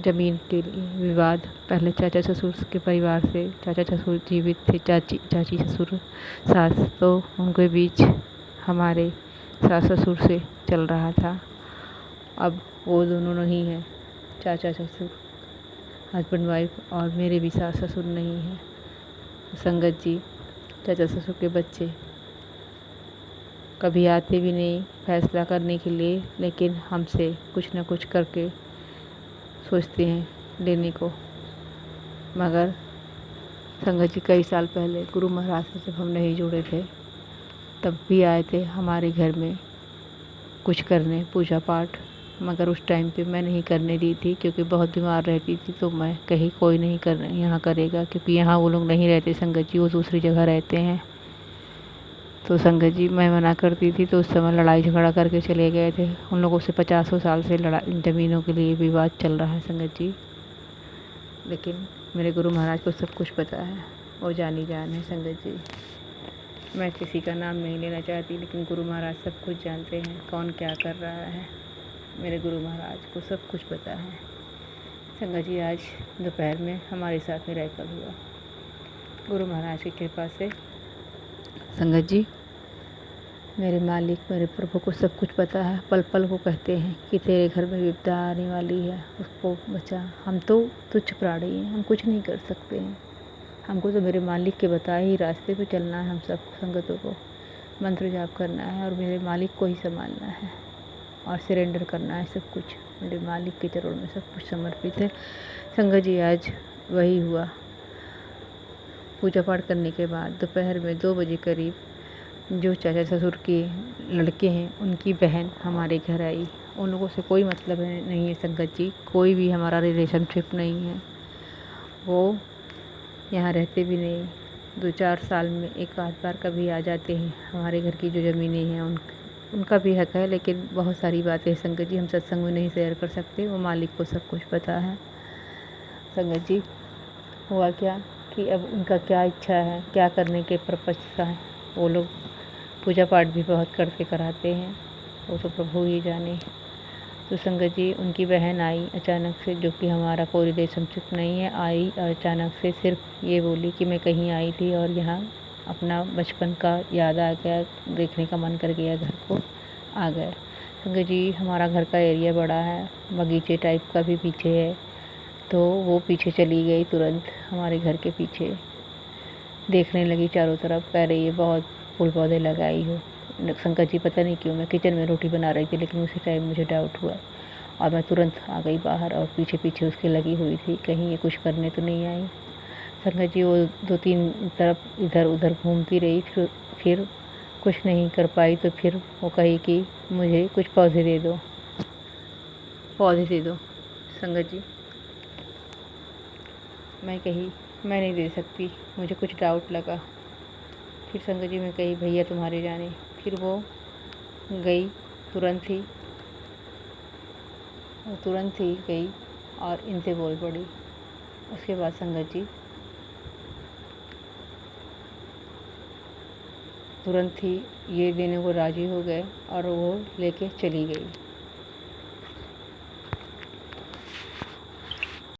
ज़मीन के लिए विवाद, पहले चाचा ससुर के परिवार से, चाचा ससुर जीवित थे, चाची ससुर सास, तो उनके बीच हमारे सास ससुर से चल रहा था। अब वो दोनों नहीं हैं, चाचा ससुर हस्बैंड वाइफ, और मेरे भी सास ससुर नहीं हैं। संगत जी, चाचा ससुर के बच्चे कभी आते भी नहीं फैसला करने के लिए, लेकिन हमसे कुछ न कुछ करके सोचते हैं लेने को। मगर संगत जी, कई साल पहले गुरु महाराज से जब हम नहीं जुड़े थे तब भी आए थे हमारे घर में कुछ करने पूजा पाठ, मगर उस टाइम पे मैं नहीं करने दी थी क्योंकि बहुत बीमार रहती थी। तो मैं कहीं कोई नहीं यहाँ करेगा, क्योंकि यहाँ वो लोग नहीं रहते संगत जी, वो दूसरी जगह रहते हैं। तो संगत जी, मैं मना करती थी तो उस समय लड़ाई झगड़ा करके चले गए थे। उन लोगों से 50 साल से ज़मीनों के लिए विवाद चल रहा है संगत जी। लेकिन मेरे गुरु महाराज को सब कुछ पता है, वो जानी जान है संगत जी। मैं किसी का नाम नहीं लेना चाहती, लेकिन गुरु महाराज सब कुछ जानते हैं, कौन क्या कर रहा है। मेरे गुरु महाराज को सब कुछ पता है। संगत जी, आज दोपहर में हमारे साथ में रहकर हुआ गुरु महाराज की कृपा से। संगत जी, मेरे मालिक मेरे प्रभु को सब कुछ पता है। पल पल को कहते हैं कि तेरे घर में विपदा आने वाली है, उसको बचा। हम तो तुच्छ प्राणी हैं, हम कुछ नहीं कर सकते हैं। हमको तो मेरे मालिक के बताए ही रास्ते पे चलना है। हम सब संगतों को मंत्र जाप करना है और मेरे मालिक को ही संभालना है और सरेंडर करना है सब कुछ। मेरे मालिक के चरणों में सब कुछ समर्पित है। संगत जी, आज वही हुआ। पूजा पाठ करने के बाद दोपहर में 2 बजे करीब जो चाचा ससुर के लड़के हैं उनकी बहन हमारे घर आई। उन लोगों से कोई मतलब नहीं है संगत जी, कोई भी हमारा रिलेशनशिप नहीं है। वो यहाँ रहते भी नहीं, 2-4 साल में एक आध बार कभी आ जाते हैं। हमारे घर की जो ज़मीनें हैं उनका भी हक है, लेकिन बहुत सारी बातें संगत जी हम सत्संग में नहीं शेयर कर सकते, वो मालिक को सब कुछ पता है। संगत जी हुआ क्या कि अब उनका क्या इच्छा है, क्या करने के पर्पज़ से है। वो लोग पूजा पाठ भी बहुत करके कराते हैं, वो तो प्रभु ही जाने। तो संगत जी उनकी बहन आई अचानक से, जो कि हमारा कोई रिलेशनशिप नहीं है, आई और अचानक से सिर्फ ये बोली कि मैं कहीं आई थी और यहाँ अपना बचपन का याद आ गया, देखने का मन कर गया, घर को आ गए। संगत जी हमारा घर का एरिया बड़ा है, बगीचे टाइप का भी पीछे है, तो वो पीछे चली गई तुरंत हमारे घर के पीछे। देखने लगी चारों तरफ, कह रही है बहुत फूल पौधे लगाई हो। शंकर जी पता नहीं क्यों, मैं किचन में रोटी बना रही थी, लेकिन उसी टाइम मुझे डाउट हुआ और मैं तुरंत आ गई बाहर और पीछे पीछे उसके लगी हुई थी, कहीं ये कुछ करने तो नहीं आई। शंकर जी वो 2-3 तरफ इधर उधर घूमती रही, फिर कुछ नहीं कर पाई, तो फिर वो कही कि मुझे कुछ पौधे दे दो, पौधे दे दो। संगत जी मैं कही मैं नहीं दे सकती, मुझे कुछ डाउट लगा। फिर संगत जी मैं कही भैया तुम्हारे जाने। फिर वो गई तुरंत ही गई और इनसे बोल पड़ी। उसके बाद संगत जी तुरंत ही ये देने को राज़ी हो गए और वो लेके चली गई।